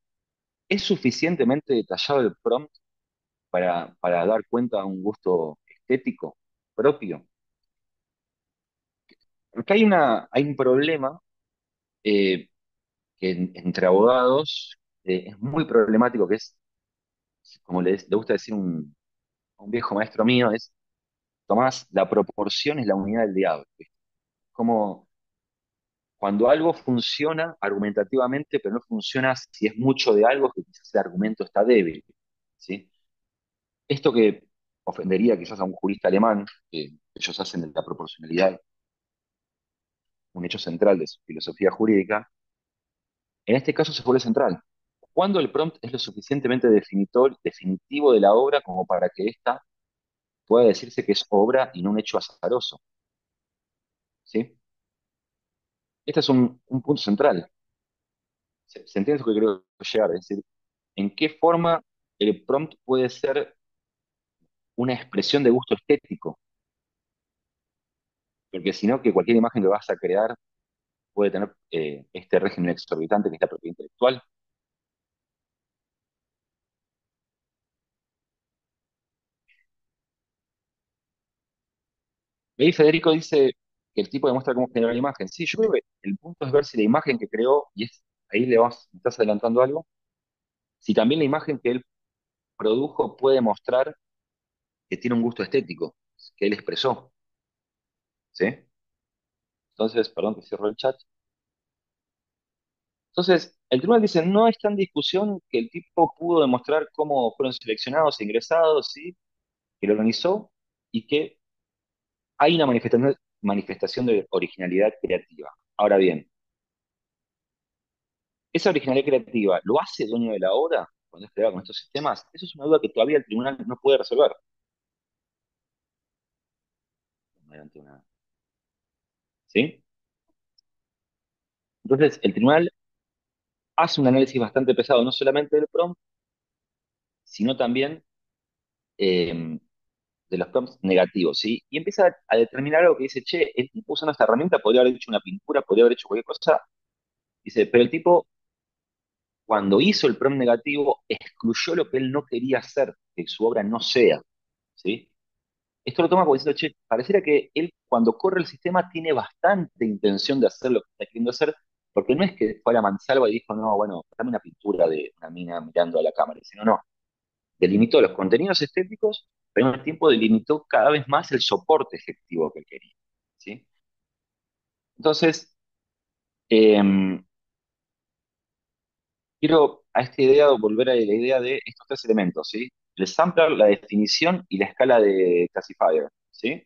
Speaker 2: ¿es suficientemente detallado el prompt para dar cuenta de un gusto estético propio? Porque hay un problema eh, que entre abogados es muy problemático, que es, como le gusta decir un viejo maestro mío, es, Tomás, la proporción es la unidad del diablo. ¿Viste? Como cuando algo funciona argumentativamente, pero no funciona si es mucho de algo que quizás el argumento está débil, ¿sí? Esto que ofendería quizás a un jurista alemán, que ellos hacen de la proporcionalidad un hecho central de su filosofía jurídica, en este caso se vuelve central. Cuando el prompt es lo suficientemente definitivo de la obra como para que ésta pueda decirse que es obra y no un hecho azaroso, ¿sí? Este es un punto central. ¿Se entiende lo que quiero llegar? Es decir, ¿en qué forma el prompt puede ser una expresión de gusto estético? Porque si no, que cualquier imagen que vas a crear puede tener este régimen exorbitante que es la propiedad intelectual. Y ahí Federico dice, que el tipo demuestra cómo generar la imagen. Sí, yo creo que el punto es ver si la imagen que creó, y es, ahí le vas, me estás adelantando algo, si también la imagen que él produjo puede mostrar que tiene un gusto estético, que él expresó, ¿sí? Entonces, perdón que cierro el chat. Entonces, el tribunal dice, no está en discusión que el tipo pudo demostrar cómo fueron seleccionados e ingresados, ¿sí? Que lo organizó y que hay una manifestación de originalidad creativa. Ahora bien, ¿esa originalidad creativa lo hace dueño de la obra cuando es creada con estos sistemas? Eso es una duda que todavía el tribunal no puede resolver. Mediante una- ¿Sí? Entonces, el tribunal hace un análisis bastante pesado, no solamente del prompt, sino también eh, de los prompts negativos, ¿sí? Y empieza a determinar algo que dice, che, el tipo usando esta herramienta podría haber hecho una pintura, podría haber hecho cualquier cosa. Dice, pero el tipo, cuando hizo el prompt negativo, excluyó lo que él no quería hacer, que su obra no sea, ¿sí? Esto lo toma como diciendo, che, pareciera que él cuando corre el sistema tiene bastante intención de hacer lo que está queriendo hacer, porque no es que fue a la mansalva y dijo, no, bueno, dame una pintura de una mina mirando a la cámara, sino, no, delimitó los contenidos estéticos, pero al mismo tiempo delimitó cada vez más el soporte efectivo que él quería, ¿sí? Entonces, eh, quiero a esta idea volver a la idea de estos tres elementos, ¿sí? El sampler, la definición y la escala de classifier, ¿sí?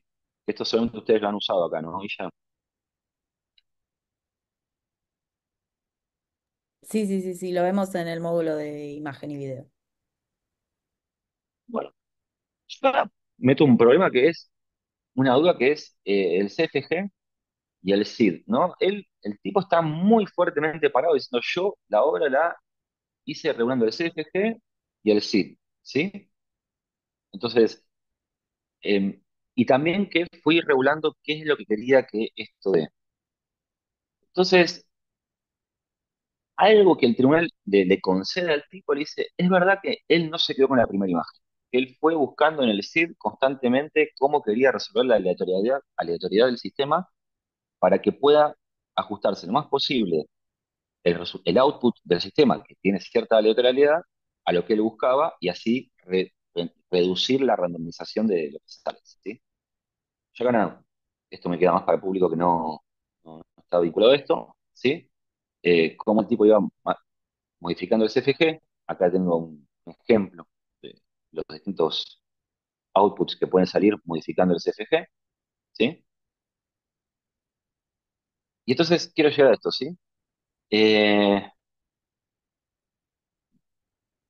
Speaker 2: Estos seguramente ustedes lo han usado acá, ¿no? Y ya,
Speaker 1: Sí, sí, sí, sí, lo vemos en el módulo de imagen y video.
Speaker 2: bueno, yo acá meto un problema que es, una duda que es el CFG y el SID, ¿no? El tipo está muy fuertemente parado diciendo, yo la obra la hice regulando el CFG y el SID, ¿sí? Entonces, eh, y también que fui regulando qué es lo que quería que esto dé. Entonces, algo que el tribunal le concede al tipo, le dice, es verdad que él no se quedó con la primera imagen. Él fue buscando en el SID constantemente cómo quería resolver la aleatoriedad del sistema para que pueda ajustarse lo más posible el output del sistema, que tiene cierta aleatoriedad, a lo que él buscaba y así reducir la randomización de lo que sale, ¿sí? Yo acá nada, esto me queda más para el público que no está vinculado a esto, ¿sí? Cómo el tipo iba modificando el CFG. Acá tengo un ejemplo de los distintos outputs que pueden salir modificando el CFG, ¿sí? Y entonces quiero llegar a esto, ¿sí? Eh,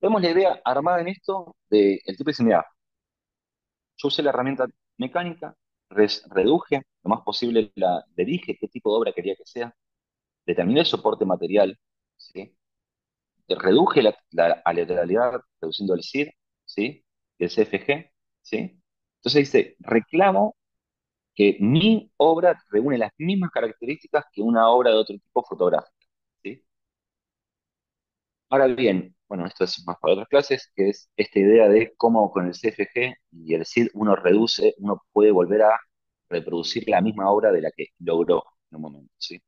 Speaker 2: Vemos la idea armada en esto de el tipo dice, mira, yo usé la herramienta mecánica, reduje lo más posible, le dije qué tipo de obra quería que sea, determiné el soporte material, ¿sí? Reduje la aleatoriedad reduciendo el SID, ¿sí? Y el CFG, ¿sí? Entonces dice, reclamo que mi obra reúne las mismas características que una obra de otro tipo fotográfica, ¿sí? Ahora bien, bueno, esto es más para otras clases, que es esta idea de cómo con el CFG y el SID uno puede volver a reproducir la misma obra de la que logró en un momento, ¿sí?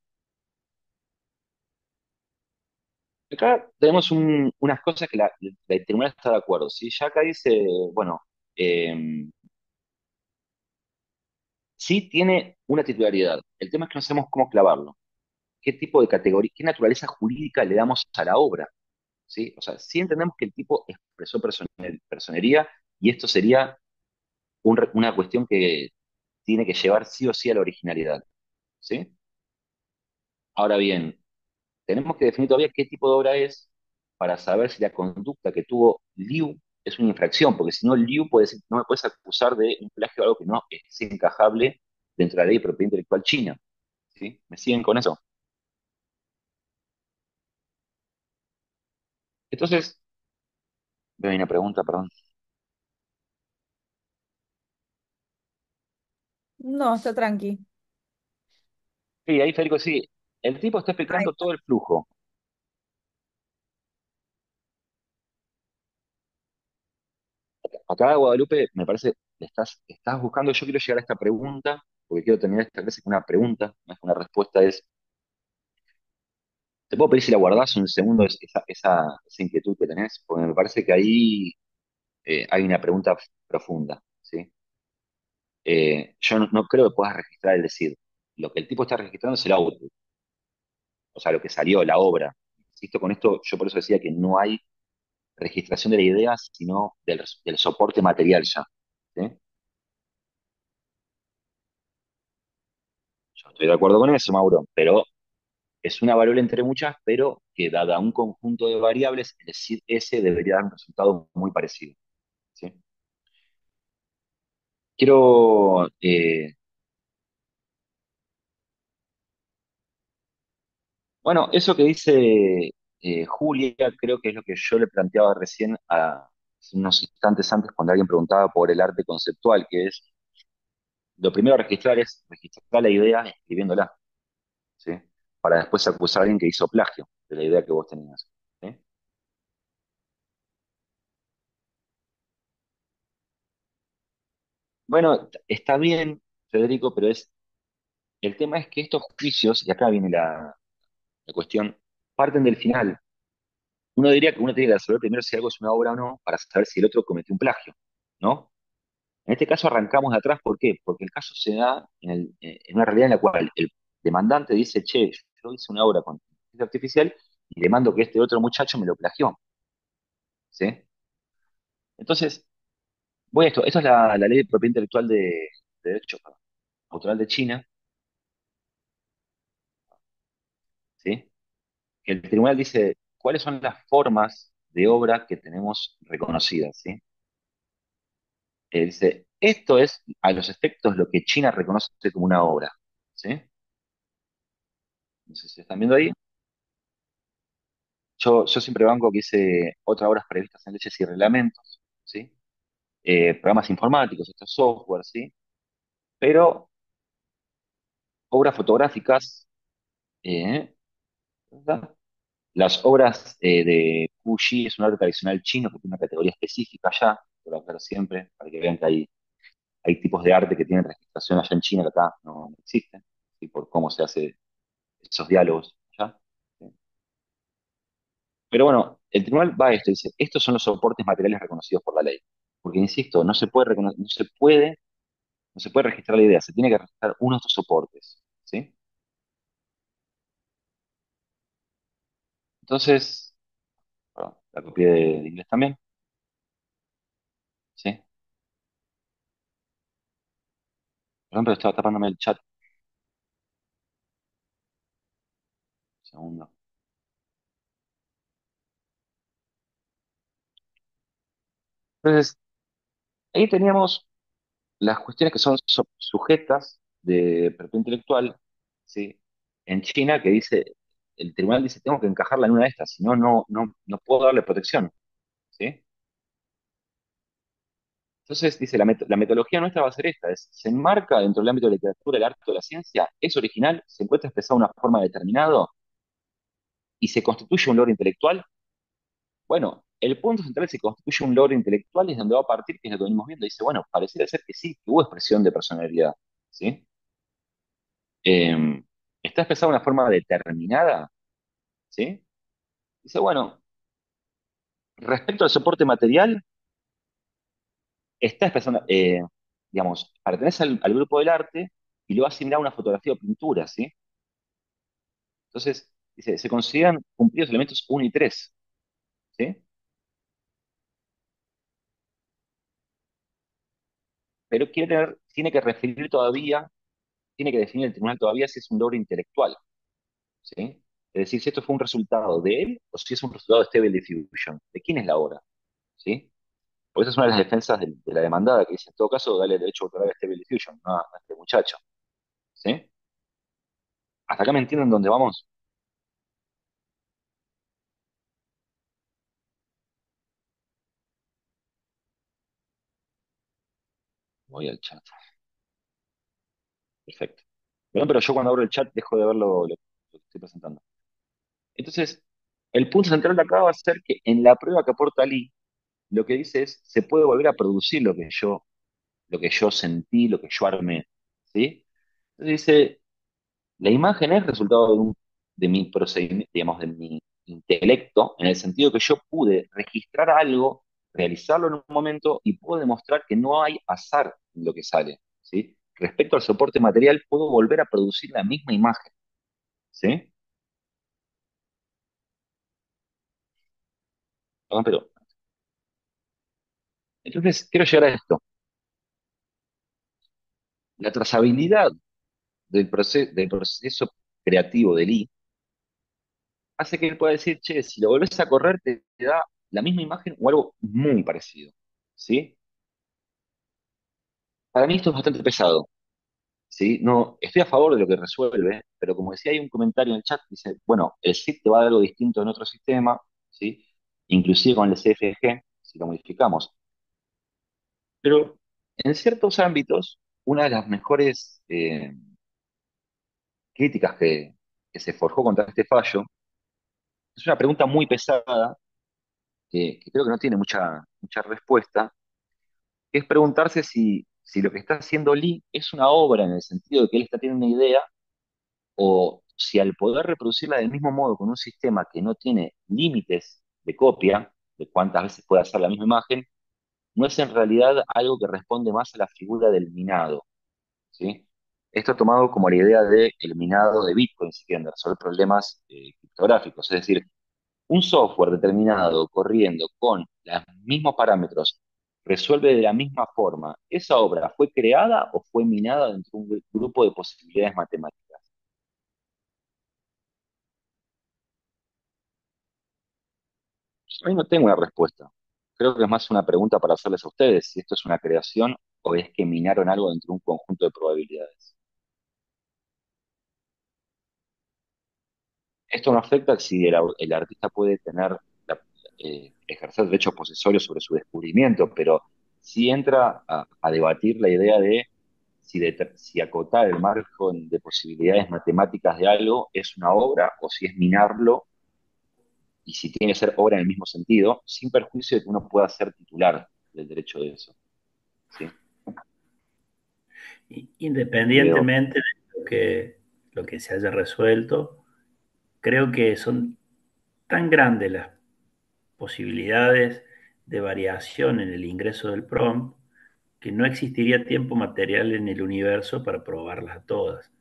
Speaker 2: Acá tenemos unas cosas que la tribunal está de acuerdo, ¿sí? Ya acá dice, bueno, eh, sí tiene una titularidad. El tema es que no sabemos cómo clavarlo. ¿Qué tipo de categoría, qué naturaleza jurídica le damos a la obra? ¿Sí? O sea, sí entendemos que el tipo expresó personería y esto sería una cuestión que tiene que llevar sí o sí a la originalidad. ¿Sí? Ahora bien, tenemos que definir todavía qué tipo de obra es para saber si la conducta que tuvo Liu es una infracción, porque si no, Liu puede decir, no me puedes acusar de un plagio o algo que no es encajable dentro de la ley de propiedad intelectual china. ¿Sí? ¿Me siguen con eso? Entonces, veo ahí una pregunta, perdón.
Speaker 1: No, está tranqui.
Speaker 2: Sí, ahí Federico, sí. El tipo está
Speaker 1: Ay,
Speaker 2: explicando todo el flujo. Acá, Guadalupe, me parece, estás buscando, yo quiero llegar a esta pregunta porque quiero terminar esta clase con una pregunta, más que una respuesta es, ¿te puedo pedir si la guardás un segundo esa inquietud que tenés? Porque me parece que ahí hay una pregunta profunda, ¿sí? Yo no creo que puedas registrar, es decir, lo que el tipo está registrando es el output, o sea, lo que salió, la obra. Insisto con esto, yo por eso decía que no hay registración de la idea, sino del soporte material ya, ¿sí? Yo estoy de acuerdo con eso, Mauro, pero es una variable entre muchas, pero que dada un conjunto de variables, el decir S debería dar un resultado muy parecido, ¿sí? Quiero, bueno, eso que dice Julia, creo que es lo que yo le planteaba recién hace unos instantes antes cuando alguien preguntaba por el arte conceptual, que es, lo primero a registrar es registrar la idea escribiéndola, ¿sí? Para después acusar a alguien que hizo plagio de la idea que vos tenías, ¿sí? Bueno, está bien, Federico, pero el tema es que estos juicios, y acá viene la cuestión, parten del final. Uno diría que uno tiene que resolver primero si algo es una obra o no, para saber si el otro cometió un plagio, ¿no? En este caso arrancamos de atrás, ¿por qué? Porque el caso se da en una realidad en la cual el demandante dice, che, yo hice una obra con inteligencia artificial y demando que este otro muchacho me lo plagió, ¿sí? Entonces, voy a esto es la ley de propiedad intelectual de derecho autoral de China, ¿sí? Que el tribunal dice, ¿cuáles son las formas de obra que tenemos reconocidas, ¿sí? Dice, esto es a los efectos lo que China reconoce como una obra, ¿sí? No sé si están viendo ahí. Yo siempre banco que hice otras obras previstas en leyes y reglamentos, ¿sí? Programas informáticos, estos software, ¿sí? Pero obras fotográficas, eh, ¿verdad? Las obras de Fuji es un arte tradicional chino que tiene una categoría específica allá, lo aclaro siempre, para que vean que hay tipos de arte que tienen registración allá en China que acá no existen, ¿sí? Por cómo se hace esos diálogos allá, ¿sí? Pero bueno, el tribunal va a esto y dice, estos son los soportes materiales reconocidos por la ley. Porque, insisto, no se puede registrar la idea, se tiene que registrar uno de estos soportes, ¿sí? Entonces, perdón, la copié de inglés también, ¿sí? Perdón, pero estaba tapándome el chat. Un segundo. Entonces, ahí teníamos las cuestiones que son sujetas de propiedad intelectual, ¿sí? En China, que dice, el tribunal dice, tengo que encajarla en una de estas, si no, no puedo darle protección, ¿sí? Entonces, dice, la metodología nuestra va a ser esta, se enmarca dentro del ámbito de la literatura, el arte o la ciencia, es original, se encuentra expresado de una forma determinada y se constituye un logro intelectual. Bueno, el punto central es que se constituye un logro intelectual y es donde va a partir, que es lo que venimos viendo. Dice, bueno, pareciera ser que sí, que hubo expresión de personalidad, ¿sí? Eh, está expresado de una forma determinada, ¿sí? Dice, bueno, respecto al soporte material, está expresando, digamos, pertenece al grupo del arte y lo va a asimilar a una fotografía o pintura, ¿sí? Entonces, dice, se consideran cumplidos elementos uno y 3, ¿sí? Pero tiene que referir todavía, tiene que definir el tribunal todavía si es un logro intelectual, ¿sí? Es decir, si esto fue un resultado de él o si es un resultado de Stable Diffusion. ¿De quién es la obra? ¿Sí? Porque esa es una de las defensas de la demandada que dice, en todo caso, dale derecho a autoral a Stable Diffusion, no a este muchacho, ¿sí? ¿Hasta acá me entienden dónde vamos? Voy al chat. Perfecto. Perdón, pero yo cuando abro el chat dejo de ver lo que estoy presentando. Entonces, el punto central de acá va a ser que en la prueba que aporta Lee, lo que dice es, se puede volver a producir lo que yo sentí, lo que yo armé, ¿sí? Entonces dice, la imagen es resultado de mi procedimiento, digamos, de mi intelecto, en el sentido que yo pude registrar algo, realizarlo en un momento y puedo demostrar que no hay azar en lo que sale, ¿sí? Respecto al soporte material, puedo volver a producir la misma imagen, ¿sí? Ah, pero, entonces, quiero llegar a esto. La trazabilidad del proceso creativo del I hace que él pueda decir, che, si lo volvés a correr, te da la misma imagen o algo muy parecido, ¿sí? Para mí esto es bastante pesado, ¿sí? No, estoy a favor de lo que resuelve, pero como decía, hay un comentario en el chat que dice, bueno, el SID te va a dar algo distinto en otro sistema, ¿sí? Inclusive con el CFG, si lo modificamos. Pero en ciertos ámbitos, una de las mejores críticas que se forjó contra este fallo es una pregunta muy pesada que creo que no tiene mucha respuesta, que es preguntarse si lo que está haciendo Lee es una obra en el sentido de que él está teniendo una idea, o si al poder reproducirla del mismo modo con un sistema que no tiene límites de copia, de cuántas veces puede hacer la misma imagen, no es en realidad algo que responde más a la figura del minado, ¿sí? Esto tomado como la idea del minado de Bitcoin, si quieren resolver problemas criptográficos, es decir, un software determinado corriendo con los mismos parámetros resuelve de la misma forma. ¿Esa obra fue creada o fue minada dentro de un grupo de posibilidades matemáticas? Yo ahí no tengo una respuesta. Creo que es más una pregunta para hacerles a ustedes, si esto es una creación o es que minaron algo dentro de un conjunto de probabilidades. Esto no afecta si el artista puede ejercer derechos posesorios sobre su descubrimiento, pero sí entra a debatir la idea de si acotar el margen de posibilidades matemáticas de algo es una obra o si es minarlo y si tiene que ser obra en el mismo sentido, sin perjuicio de que uno pueda ser titular del derecho de eso. ¿Sí? Veo.
Speaker 4: Independientemente de lo que se haya resuelto, creo que son tan grandes las posibilidades de variación en el ingreso del prompt que no existiría tiempo material en el universo para probarlas a todas.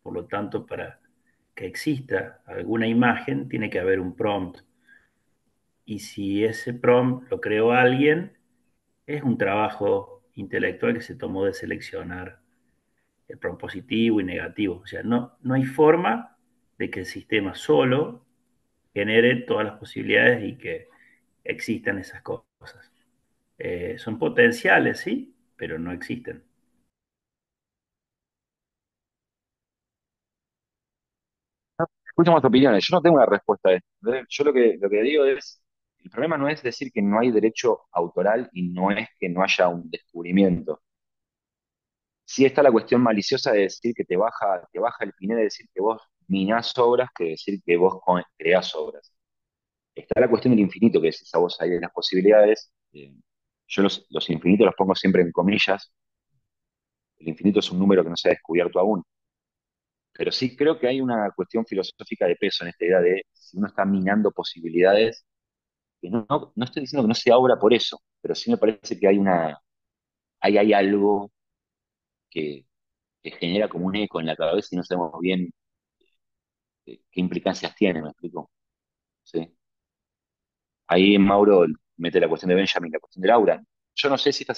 Speaker 4: Por lo tanto, para que exista alguna imagen, tiene que haber un prompt. Y si ese prompt lo creó alguien, es un trabajo intelectual que se tomó de seleccionar el prompt positivo y negativo. O sea, no hay forma de que el sistema solo genere todas las posibilidades y que existan esas cosas. Son potenciales, sí, pero no existen.
Speaker 2: Escuchamos opiniones. Yo no tengo una respuesta a esto. Yo lo que digo es, el problema no es decir que no hay derecho autoral y no es que no haya un descubrimiento. Sí está la cuestión maliciosa de decir que te baja el Pineda de decir que vos minás obras que decir que vos creás obras. Está la cuestión del infinito, que decís a vos ahí de las posibilidades. Yo los infinitos los pongo siempre en comillas. El infinito es un número que no se ha descubierto aún. Pero sí creo que hay una cuestión filosófica de peso en esta idea de si uno está minando posibilidades, que no estoy diciendo que no sea obra por eso, pero sí me parece que hay algo que, que genera como un eco en la cabeza y no sabemos bien qué implicancias tiene, ¿me explico? ¿Sí? Ahí Mauro mete la cuestión de Benjamin, la cuestión de Laura. Yo no sé si esta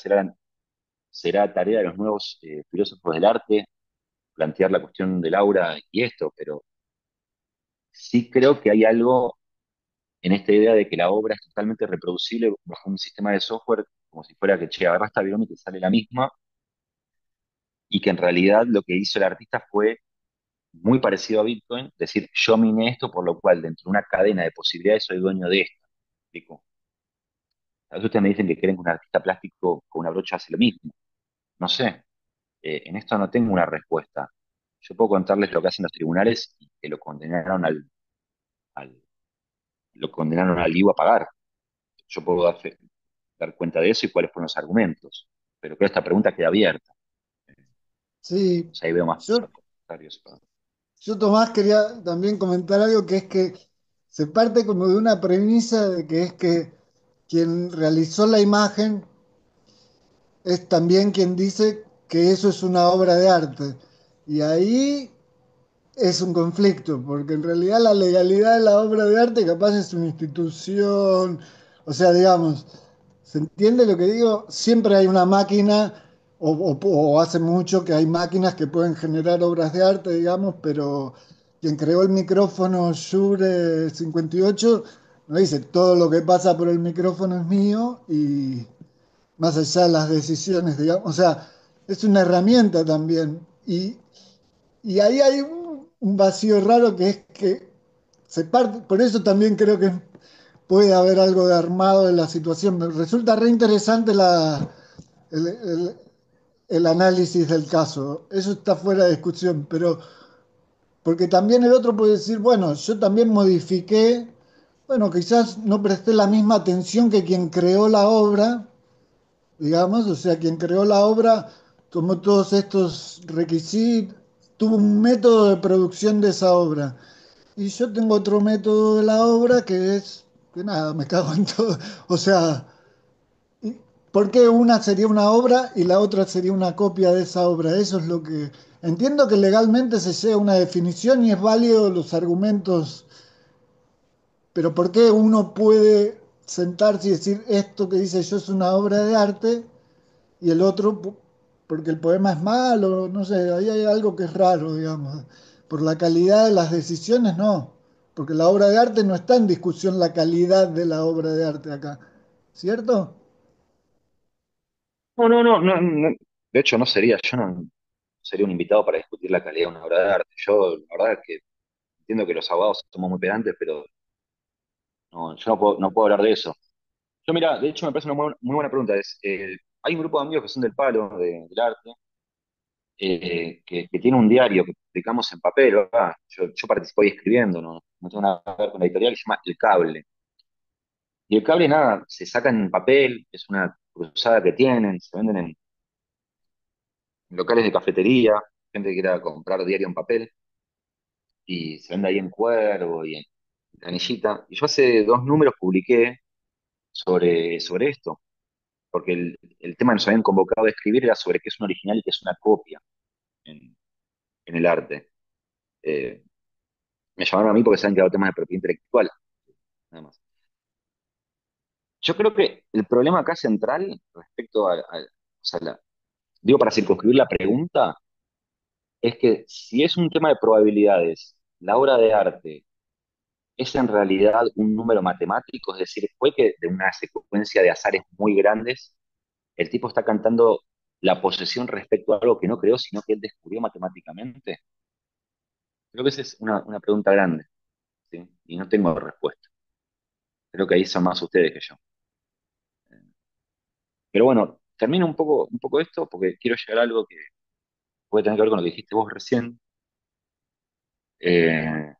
Speaker 2: será tarea de los nuevos filósofos del arte, plantear la cuestión de Laura y esto, pero sí creo que hay algo en esta idea de que la obra es totalmente reproducible bajo un sistema de software, como si fuera que, che, agarra esta virome y te sale la misma, y que en realidad lo que hizo el artista fue muy parecido a Bitcoin, decir, yo miné esto, por lo cual dentro de una cadena de posibilidades soy dueño de esto. ¿Me explico? A veces ustedes me dicen que creen que un artista plástico con una brocha hace lo mismo. No sé, en esto no tengo una respuesta. Yo puedo contarles lo que hacen los tribunales y que al, lo condenaron al IVA a pagar. Yo puedo dar cuenta de eso y cuáles fueron los argumentos. Pero creo que esta pregunta queda abierta.
Speaker 3: Sí,
Speaker 2: O sea, ahí veo más
Speaker 3: yo,
Speaker 2: comentarios.
Speaker 3: yo Tomás quería también comentar algo que es que se parte como de una premisa de que es que quien realizó la imagen es también quien dice que eso es una obra de arte. Y ahí es un conflicto, porque en realidad la legalidad de la obra de arte capaz es una institución, o sea, digamos, ¿se entiende lo que digo? Siempre hay una máquina, o hace mucho que hay máquinas que pueden generar obras de arte, digamos, pero quien creó el micrófono Shure 58 no dice todo lo que pasa por el micrófono es mío y más allá de las decisiones, digamos, o sea, es una herramienta también. Y ahí hay un vacío raro que es que se parte, por eso también creo que puede haber algo de armado en la situación. Me resulta re interesante el, el- el análisis del caso. Eso está fuera de discusión, pero porque también el otro puede decir, bueno, yo también modifiqué, bueno, quizás no presté la misma atención que quien creó la obra, digamos, o sea, quien creó la obra tomó todos estos requisitos, tuvo un método de producción de esa obra. Y yo tengo otro método de la obra que es que nada, me cago en todo. O sea, ¿y ¿por qué una sería una obra y la otra sería una copia de esa obra? Eso es lo que... Entiendo que legalmente se llega a una definición y es válido los argumentos, pero ¿por qué uno puede sentarse y decir esto que dice yo es una obra de arte y el otro porque el poema es malo? No sé, ahí hay algo que es raro, digamos. Por la calidad de las decisiones, no, porque la obra de arte no está en discusión la calidad de la obra de arte acá, ¿cierto?
Speaker 2: No, no, no, no, de hecho, no sería, yo no sería un invitado para discutir la calidad de una obra de arte. Yo, la verdad es que entiendo que los abogados somos muy pedantes, pero no, yo no puedo hablar de eso. Yo, mira, de hecho, me parece una muy buena pregunta. Hay un grupo de amigos que son del palo, del arte, que tiene un diario que publicamos en papel, ¿verdad? Yo participo ahí escribiendo, no tengo nada que ver con la editorial, se llama El Cable. Y el cable, nada, se saca en papel, es una cruzada que tienen, se venden en locales de cafetería, gente que quiera comprar diario en papel, y se vende ahí en Cuervo y en Canillita. Y yo hace 2 números publiqué sobre esto, porque el tema que nos habían convocado a escribir era sobre qué es un original y qué es una copia en, en el arte. Eh, Me llamaron a mí porque saben que hago temas de propiedad intelectual, nada más. Yo creo que el problema acá central respecto o sea, digo, para circunscribir la pregunta, es que si es un tema de probabilidades, la obra de arte es en realidad un número matemático, es decir, fue que de una secuencia de azares muy grandes, el tipo está cantando la posesión respecto a algo que no creó, sino que él descubrió matemáticamente. Creo que esa es una pregunta grande, ¿sí? Y no tengo respuesta. Creo que ahí son más ustedes que yo. Pero bueno, termino un poco esto porque quiero llegar a algo que puede tener que ver con lo que dijiste vos recién. Eh,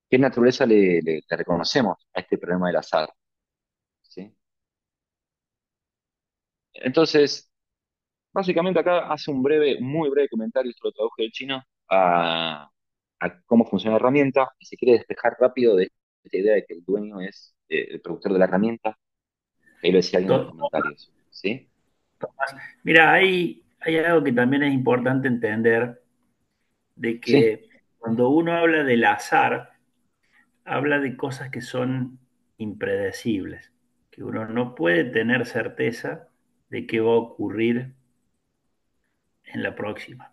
Speaker 2: ¿Qué naturaleza le reconocemos a este problema del azar? ¿Sí? Entonces, básicamente acá hace muy breve comentario, esto lo traduje del chino, a cómo funciona la herramienta y se quiere despejar rápido de esta idea de que el dueño es el productor de la herramienta, que ahí lo decía alguien en los
Speaker 4: To-
Speaker 2: comentarios. ¿Sí?
Speaker 4: Mira, hay algo que también es importante entender, de
Speaker 2: Sí.
Speaker 4: que cuando uno habla del azar, habla de cosas que son impredecibles, que uno no puede tener certeza de qué va a ocurrir en la próxima.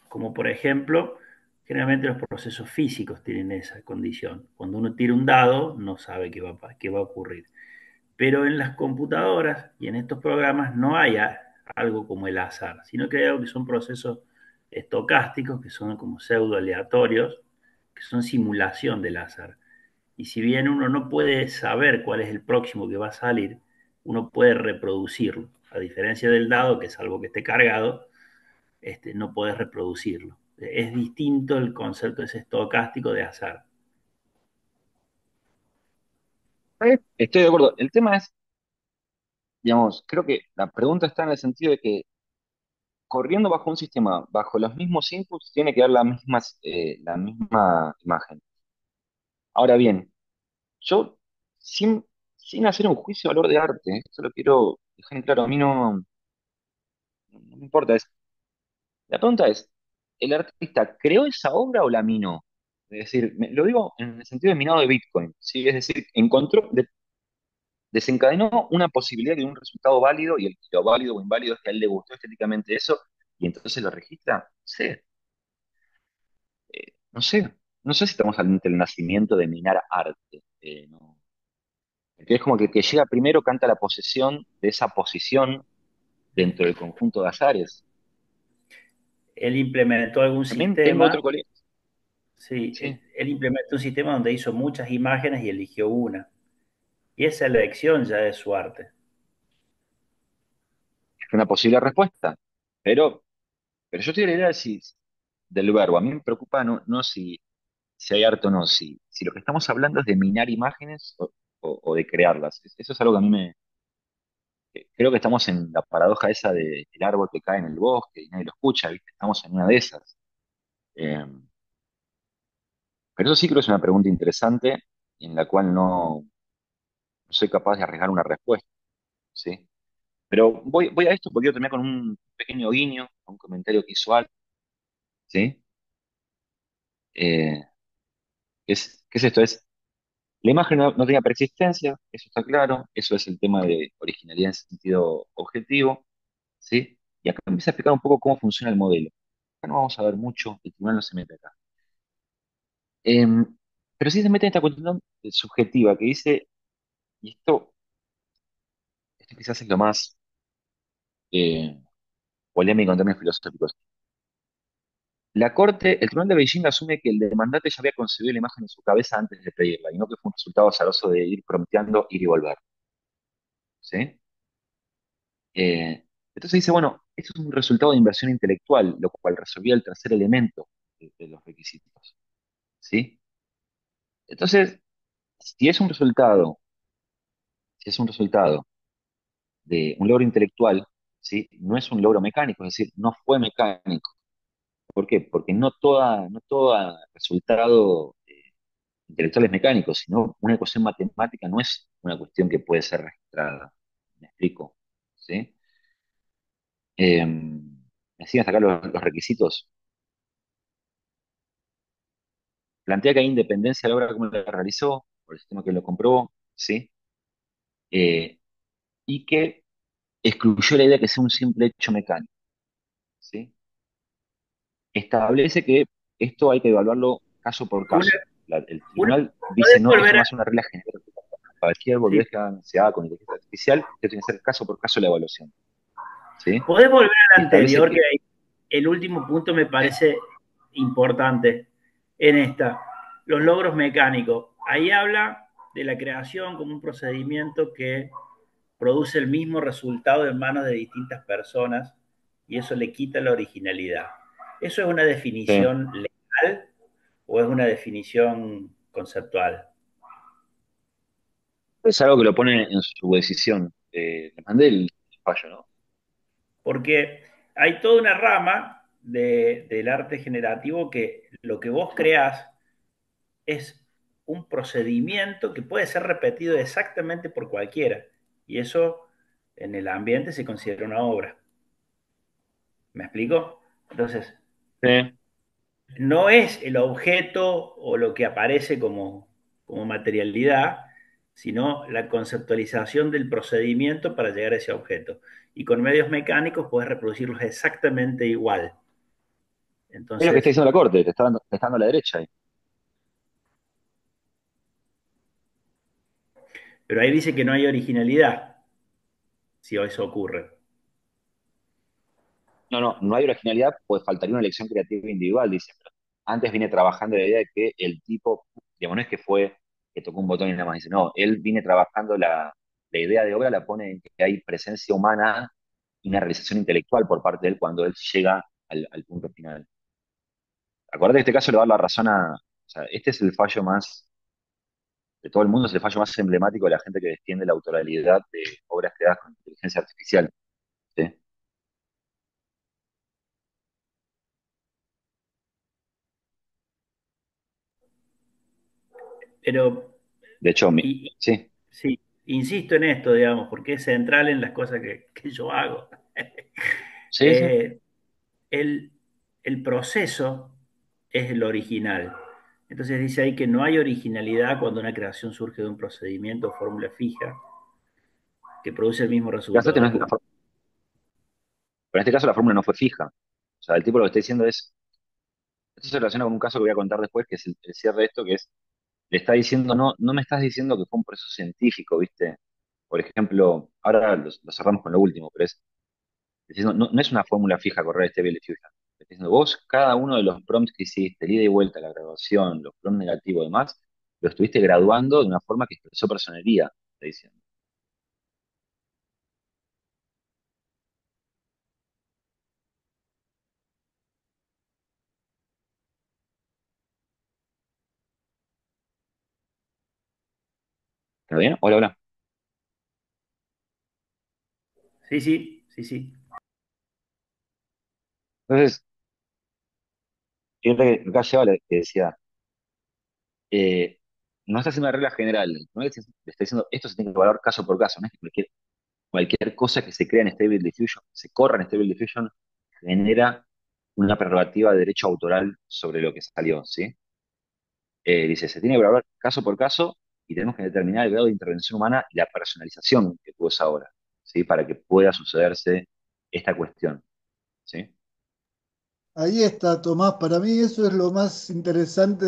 Speaker 4: Como por ejemplo, generalmente los procesos físicos tienen esa condición. Cuando uno tira un dado, no sabe qué va a ocurrir. Pero en las computadoras y en estos programas no hay algo como el azar, sino que hay algo que son procesos estocásticos, que son como pseudo aleatorios, que son simulación del azar. Y si bien uno no puede saber cuál es el próximo que va a salir, uno puede reproducirlo. A diferencia del dado, que es algo que esté cargado, no puedes reproducirlo. Es distinto el concepto ese estocástico de azar.
Speaker 2: Estoy de acuerdo. El tema es, digamos, creo que la pregunta está en el sentido de que corriendo bajo un sistema, bajo los mismos inputs, tiene que dar la misma imagen. Ahora bien, yo, sin, sin hacer un juicio de valor de arte, esto lo quiero dejar en claro, a mí no me importa. La pregunta es, ¿el artista creó esa obra o la minó? Es decir, lo digo en el sentido de minado de Bitcoin, ¿sí? Es decir, desencadenó una posibilidad de un resultado válido y lo válido o inválido es que a él le gustó estéticamente eso y entonces lo registra. Sí, no sé, no sé si estamos ante el nacimiento de minar arte. No. Que es como que el que llega primero canta la posesión de esa posición dentro del conjunto de azares.
Speaker 4: Él implementó algún
Speaker 2: También tengo
Speaker 4: sistema,
Speaker 2: otro colega.
Speaker 4: sí,
Speaker 2: Sí,
Speaker 4: él implementó un sistema donde hizo muchas imágenes y eligió una. Y esa elección ya es su arte.
Speaker 2: es una posible respuesta. Pero, pero yo estoy de la idea del verbo. A mí me preocupa no si hay arte o no, si lo que estamos hablando es de minar imágenes o de crearlas. Eso es algo que a mí creo que estamos en la paradoja esa del árbol que cae en el bosque y nadie lo escucha, ¿viste? Estamos en una de esas. Eh, pero eso sí creo que es una pregunta interesante en la cual no soy capaz de arriesgar una respuesta, ¿sí? Pero voy a esto porque quiero terminar con un pequeño guiño, un comentario que hizo Al, ¿sí? Eh, ¿qué es esto? La imagen no tenía preexistencia, eso está claro, eso es el tema de originalidad en sentido objetivo, ¿sí? Y acá empieza a explicar un poco cómo funciona el modelo. Acá no vamos a ver mucho, el tribunal no se mete acá. Em, pero sí se mete en esta cuestión subjetiva que dice, y esto quizás es lo más eh, polémico en términos filosóficos. El Tribunal de Beijing asume que el demandante ya había concebido la imagen en su cabeza antes de pedirla, y no que fue un resultado azaroso de ir prompteando, ir y volver, ¿sí? Entonces dice, bueno, esto es un resultado de inversión intelectual, lo cual resolvía el tercer elemento de los requisitos, ¿sí? Entonces, si es un resultado, si es un resultado de un logro intelectual, ¿sí? No es un logro mecánico, es decir, no fue mecánico. ¿Por qué? Porque no todo resultado intelectual es mecánico, sino una ecuación matemática no es una cuestión que puede ser registrada. ¿Me explico? ¿Sí? Me siguen hasta acá los requisitos. Plantea que hay independencia de la obra como la realizó, por el sistema que lo comprobó, ¿sí? Eh, y que excluyó la idea que sea un simple hecho mecánico, ¿sí? Establece que esto hay que evaluarlo caso por
Speaker 4: Una,
Speaker 2: caso. El
Speaker 4: una,
Speaker 2: tribunal dice,
Speaker 4: ¿Podés
Speaker 2: no, esto
Speaker 4: volver
Speaker 2: no
Speaker 4: a...?
Speaker 2: es una regla general. Cualquier
Speaker 4: Sí,
Speaker 2: boludez que se haga con inteligencia artificial, esto tiene que ser caso por caso la evaluación, ¿sí?
Speaker 4: ¿podés volver
Speaker 2: Y
Speaker 4: al
Speaker 2: establece
Speaker 4: anterior? Que
Speaker 2: que,
Speaker 4: el último punto me parece importante en esta. Los logros mecánicos. Ahí habla de la creación como un procedimiento que produce el mismo resultado en manos de distintas personas y eso le quita la originalidad. ¿Eso es una
Speaker 2: sí,
Speaker 4: definición legal o es una definición conceptual?
Speaker 2: es algo que lo pone en su decisión. Le mandé el fallo, ¿no?
Speaker 4: Porque hay toda una rama del arte generativo que lo que vos creás es un procedimiento que puede ser repetido exactamente por cualquiera. Y eso en el ambiente se considera una obra. ¿Me explico? Entonces,
Speaker 2: Sí.
Speaker 4: no es el objeto o lo que aparece como materialidad, sino la conceptualización del procedimiento para llegar a ese objeto. Y con medios mecánicos puedes reproducirlos exactamente igual.
Speaker 2: Es lo que está
Speaker 4: Entonces,
Speaker 2: diciendo la Corte, te está dando la derecha ahí.
Speaker 4: pero ahí dice que no hay originalidad si eso ocurre.
Speaker 2: No hay originalidad, pues faltaría una elección creativa individual, dice. Pero antes viene trabajando la idea de que el tipo, digamos, no es que fue que tocó un botón y nada más dice, no, él viene trabajando la idea de obra, la pone en que hay presencia humana y una realización intelectual por parte de él cuando él llega al punto final. Acuérdate que este caso le va a dar la razón o sea, este es el fallo más, de todo el mundo, es el fallo más emblemático de la gente que defiende la autoralidad de obras creadas con inteligencia artificial, ¿sí?
Speaker 4: Pero,
Speaker 2: De hecho,
Speaker 4: y,
Speaker 2: sí,
Speaker 4: sí, insisto en esto, digamos, porque es central en las cosas que yo hago.
Speaker 2: sí, sí.
Speaker 4: Eh, el, el proceso es el original. Entonces dice ahí que no hay originalidad cuando una creación surge de un procedimiento o fórmula fija que produce el mismo
Speaker 2: En este caso,
Speaker 4: resultado.
Speaker 2: pero en este caso la fórmula no fue fija. O sea, el tipo lo que está diciendo es, esto se relaciona con un caso que voy a contar después, que es el cierre de esto, que es, le está diciendo, no, no me estás diciendo que fue un proceso científico, ¿viste? Por ejemplo, ahora lo cerramos con lo último, pero es diciendo, no, no es una fórmula fija correr Stable Diffusion. Está diciendo, vos, cada uno de los prompts que hiciste, el ida y vuelta, la graduación, los prompts negativos y demás, lo estuviste graduando de una forma que expresó personería, está diciendo. ¿Está bien? Hola, hola.
Speaker 4: Sí, sí, sí, sí.
Speaker 2: Entonces, fíjate que acá lleva que decía, eh, no está haciendo una regla general, no le está diciendo, esto se tiene que evaluar caso por caso, no es que cualquier cosa que se crea en Stable Diffusion, que se corra en Stable Diffusion, genera una prerrogativa de derecho autoral sobre lo que salió, ¿sí? Dice, se tiene que evaluar caso por caso y tenemos que determinar el grado de intervención humana y la personalización que tuvo esa obra, ¿sí? Para que pueda sucederse esta cuestión, ¿sí?
Speaker 3: Ahí está, Tomás. Para mí eso es lo más interesante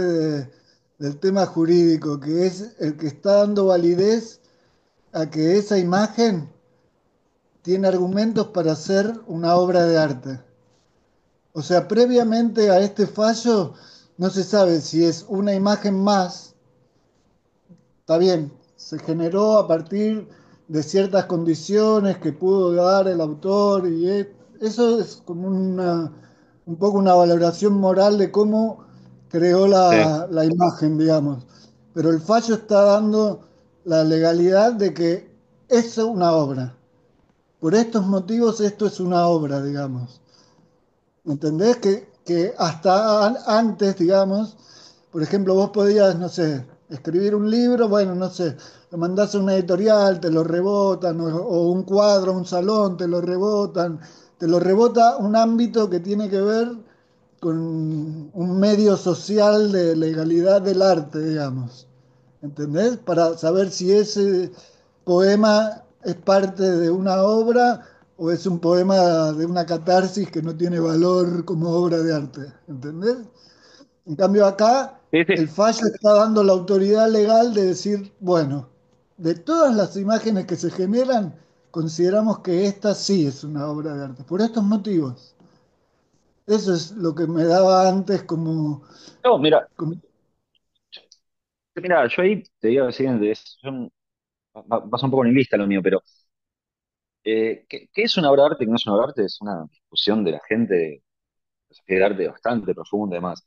Speaker 3: del tema jurídico, que es el que está dando validez a que esa imagen tiene argumentos para ser una obra de arte. O sea, previamente a este fallo no se sabe si es una imagen más. Está bien, se generó a partir de ciertas condiciones que pudo dar el autor y eso es como un poco una valoración moral de cómo creó
Speaker 2: Sí.
Speaker 3: la imagen, digamos. Pero el fallo está dando la legalidad de que es una obra. Por estos motivos esto es una obra, digamos. ¿Entendés? Que hasta antes, digamos, por ejemplo, vos podías, no sé, escribir un libro, bueno, no sé, lo mandás a una editorial, te lo rebotan, o un cuadro, un salón, te lo rebota un ámbito que tiene que ver con un medio social de legalidad del arte, digamos. ¿Entendés? Para saber si ese poema es parte de una obra o es un poema de una catarsis que no tiene valor como obra de arte. ¿Entendés? En cambio acá
Speaker 2: Sí, sí.
Speaker 3: el fallo está dando la autoridad legal de decir, bueno, de todas las imágenes que se generan, consideramos que esta sí es una obra de arte, por estos motivos. Eso es lo que me daba antes
Speaker 2: No, mira,
Speaker 3: como
Speaker 2: mira, yo ahí te digo lo siguiente, pasa un poco en lista lo mío, pero ¿qué es una obra de arte y qué no es una obra de arte? Es una discusión de la gente, filosofía del arte bastante profunda y demás.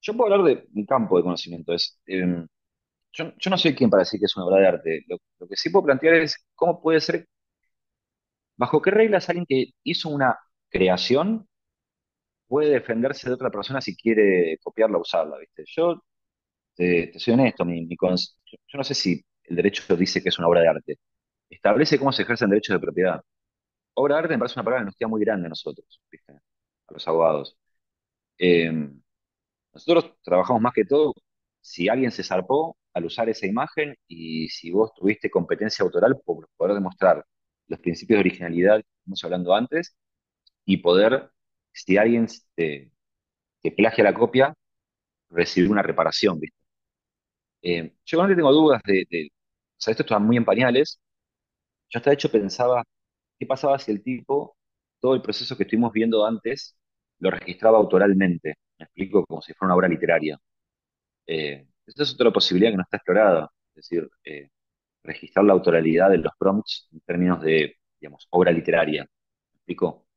Speaker 2: Yo puedo hablar de mi campo de conocimiento, yo no soy quien para decir que es una obra de arte. Lo que sí puedo plantear es cómo puede ser, bajo qué reglas alguien que hizo una creación puede defenderse de otra persona si quiere copiarla o usarla, ¿viste? Yo te soy honesto, yo no sé si el derecho dice que es una obra de arte. Establece cómo se ejercen derechos de propiedad. Obra de arte me parece una palabra que nos queda muy grande a nosotros, ¿viste? A los abogados. Eh, Nosotros trabajamos más que todo si alguien se zarpó al usar esa imagen y si vos tuviste competencia autoral por poder demostrar los principios de originalidad que estamos hablando antes y poder, si alguien te plagia la copia, recibir una reparación, ¿viste? Yo realmente tengo dudas o sea, esto está muy en pañales. Yo hasta de hecho pensaba, ¿qué pasaba si el tipo, todo el proceso que estuvimos viendo antes, lo registraba autoralmente? Me explico, como si fuera una obra literaria. Esa es otra posibilidad que no está explorada, es decir, registrar la autoralidad de los prompts en términos de, digamos, obra literaria. ¿Me explico?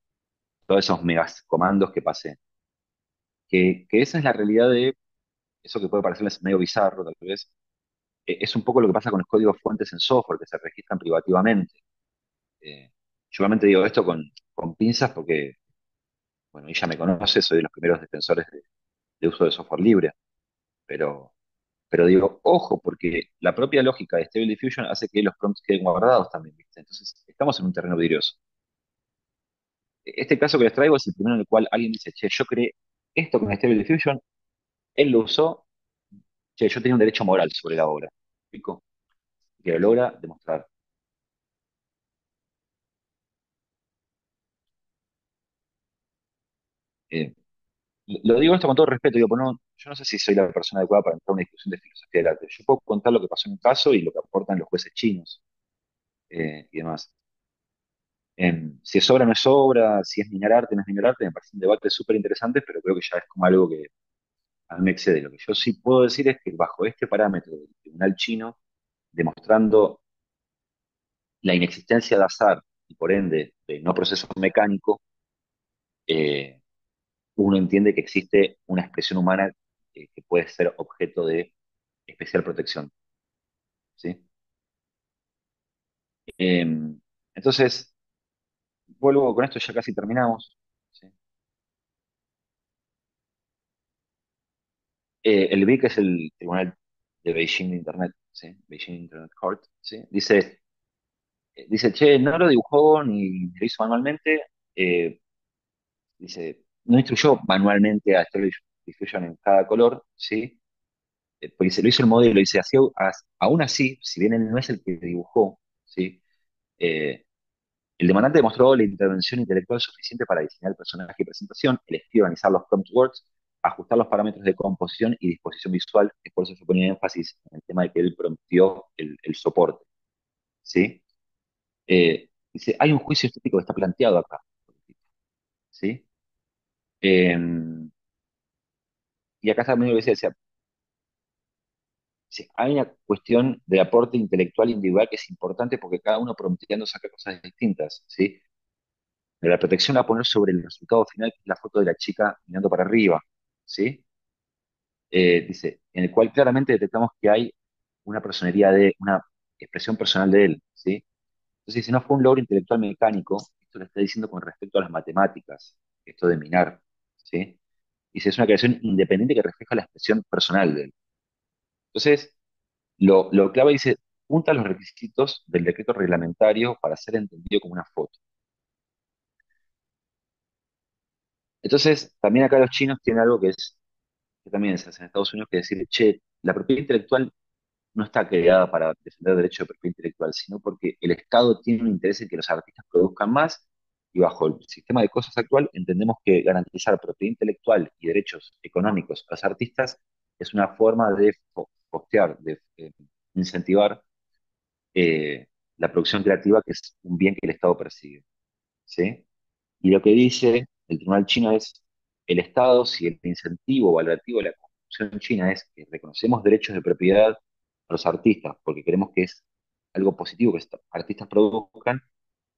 Speaker 2: Todos esos megas comandos que pasé. Que esa es la realidad de eso que puede parecerles medio bizarro, tal vez. Es un poco lo que pasa con los códigos fuentes en software que se registran privativamente. Yo realmente digo esto con pinzas porque, bueno, ella me conoce, soy de los primeros defensores de uso de software libre, pero Pero digo, ojo, porque la propia lógica de Stable Diffusion hace que los prompts queden guardados también, ¿viste? Entonces, estamos en un terreno vidrioso. Este caso que les traigo es el primero en el cual alguien dice, che, yo creé esto con Stable Diffusion, él lo usó, che, yo tenía un derecho moral sobre la obra. ¿Explico? Que lo logra demostrar. Eh, lo digo esto con todo respeto, digo, pues no, yo no sé si soy la persona adecuada para entrar a una discusión de filosofía del arte. Yo puedo contar lo que pasó en un caso y lo que aportan los jueces chinos y demás. Si es obra o no es obra, si es minar arte o no es minar arte, me parece un debate súper interesante, pero creo que ya es como algo que a mí me excede. Lo que yo sí puedo decir es que bajo este parámetro del tribunal chino, demostrando la inexistencia de azar y por ende de no proceso mecánico, eh, uno entiende que existe una expresión humana que puede ser objeto de especial protección. ¿Sí? Eh, entonces, vuelvo con esto, ya casi terminamos. ¿Sí? El BIC es el Tribunal de Beijing de Internet, ¿sí? Beijing Internet Court, ¿sí? Dice, che, no lo dibujó ni lo hizo manualmente, eh, dice, no instruyó manualmente a Stereo Diffusion en cada color, ¿sí? Porque se lo hizo el modelo, dice, así, aún así, si bien él no es el que dibujó, ¿sí? Eh, el demandante demostró la intervención intelectual suficiente para diseñar el personaje y presentación, elegir y organizar los prompt words, ajustar los parámetros de composición y disposición visual, que por eso se ponía énfasis en el tema de que él promptió el soporte, ¿sí? Dice, hay un juicio estético que está planteado acá, ¿sí? Eh, y acá está medio que decía, dice, hay una cuestión de aporte intelectual individual que es importante porque cada uno prompteando saca cosas distintas, ¿sí? De la protección a poner sobre el resultado final, que es la foto de la chica mirando para arriba, ¿sí? Dice, en el cual claramente detectamos que hay una personería de, una expresión personal de él, ¿sí? Entonces, si no fue un logro intelectual mecánico, esto lo está diciendo con respecto a las matemáticas, esto de minar, ¿sí? Dice, es una creación independiente que refleja la expresión personal de él. Entonces, lo clave dice, junta los requisitos del decreto reglamentario para ser entendido como una foto. Entonces, también acá los chinos tienen algo que también se hace en Estados Unidos, que es decir, che, la propiedad intelectual no está creada para defender el derecho de propiedad intelectual, sino porque el Estado tiene un interés en que los artistas produzcan más y bajo el sistema de cosas actual entendemos que garantizar propiedad intelectual y derechos económicos a los artistas es una forma de costear, de incentivar la producción creativa, que es un bien que el Estado persigue. ¿Sí? Y lo que dice el tribunal chino es, el Estado, si el incentivo valorativo de la Constitución china es que reconocemos derechos de propiedad a los artistas, porque queremos que es algo positivo que estos artistas produzcan,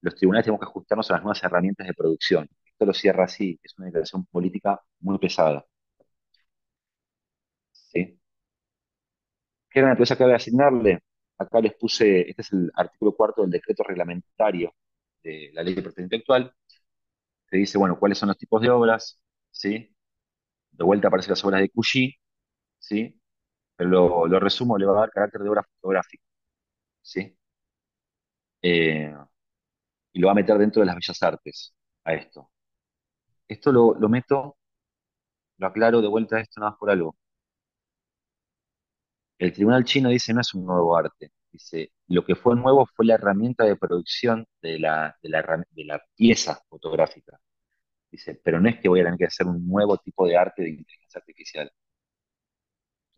Speaker 2: los tribunales tenemos que ajustarnos a las nuevas herramientas de producción. Esto lo cierra así, es una declaración política muy pesada. ¿Sí? ¿Qué naturaleza cabe asignarle? Acá les puse, este es el artículo cuarto del decreto reglamentario de la ley de propiedad intelectual, que dice, bueno, cuáles son los tipos de obras, ¿sí? De vuelta aparecen las obras de Cuggy, ¿sí? Pero lo resumo, le va a dar carácter de obra fotográfica, ¿sí? Eh, y lo va a meter dentro de las bellas artes a esto. Esto lo meto, lo aclaro de vuelta a esto nada más por algo. El tribunal chino dice no es un nuevo arte, dice lo que fue nuevo fue la herramienta de producción de la pieza fotográfica. Dice, pero no es que voy a tener que hacer un nuevo tipo de arte de inteligencia artificial.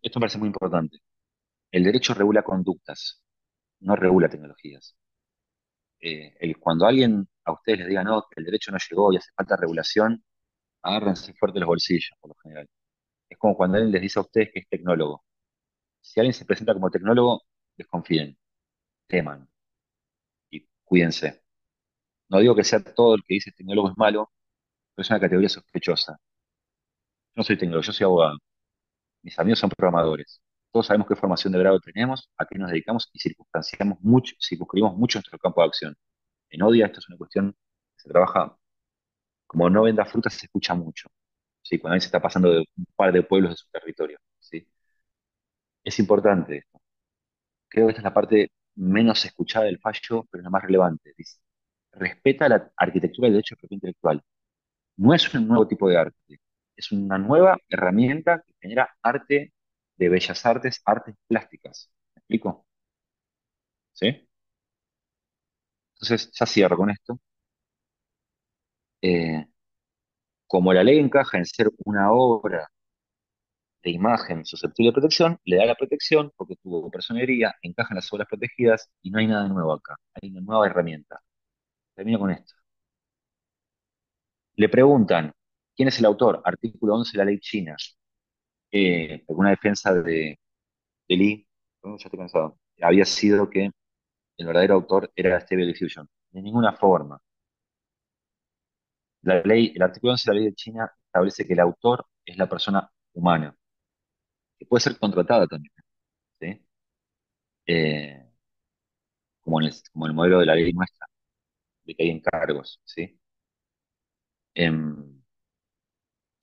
Speaker 2: Esto me parece muy importante. El derecho regula conductas, no regula tecnologías. Cuando alguien a ustedes les diga no, que el derecho no llegó y hace falta regulación, agárrense fuerte los bolsillos, por lo general. Es como cuando alguien les dice a ustedes que es tecnólogo. Si alguien se presenta como tecnólogo, desconfíen, teman y cuídense. No digo que sea todo el que dice tecnólogo es malo, pero es una categoría sospechosa. Yo no soy tecnólogo, yo soy abogado. Mis amigos son programadores. Todos sabemos qué formación de grado tenemos, a qué nos dedicamos y circunscribimos mucho nuestro campo de acción. En ODIA esto es una cuestión que se trabaja, como no venda frutas, se escucha mucho. ¿Sí? Cuando alguien se está pasando de un par de pueblos de su territorio. ¿Sí? Es importante esto. Creo que esta es la parte menos escuchada del fallo, pero es la más relevante. Dice, respeta la arquitectura del derecho de propiedad intelectual. No es un nuevo tipo de arte, es una nueva herramienta que genera arte de bellas artes, artes plásticas. ¿Me explico? ¿Sí? Entonces, ya cierro con esto. Eh, como la ley encaja en ser una obra de imagen susceptible de protección, le da la protección porque tuvo personería, encaja en las obras protegidas y no hay nada nuevo acá. Hay una nueva herramienta. Termino con esto. Le preguntan, ¿quién es el autor? Artículo 11 de la ley china. Alguna defensa de Lee, ya estoy cansado, había sido que el verdadero autor era Stable Diffusion. De ninguna forma. La ley, el artículo 11 de la ley de China establece que el autor es la persona humana, que puede ser contratada también, ¿sí? Eh, como en el modelo de la ley nuestra, de que hay encargos, ¿sí? Em,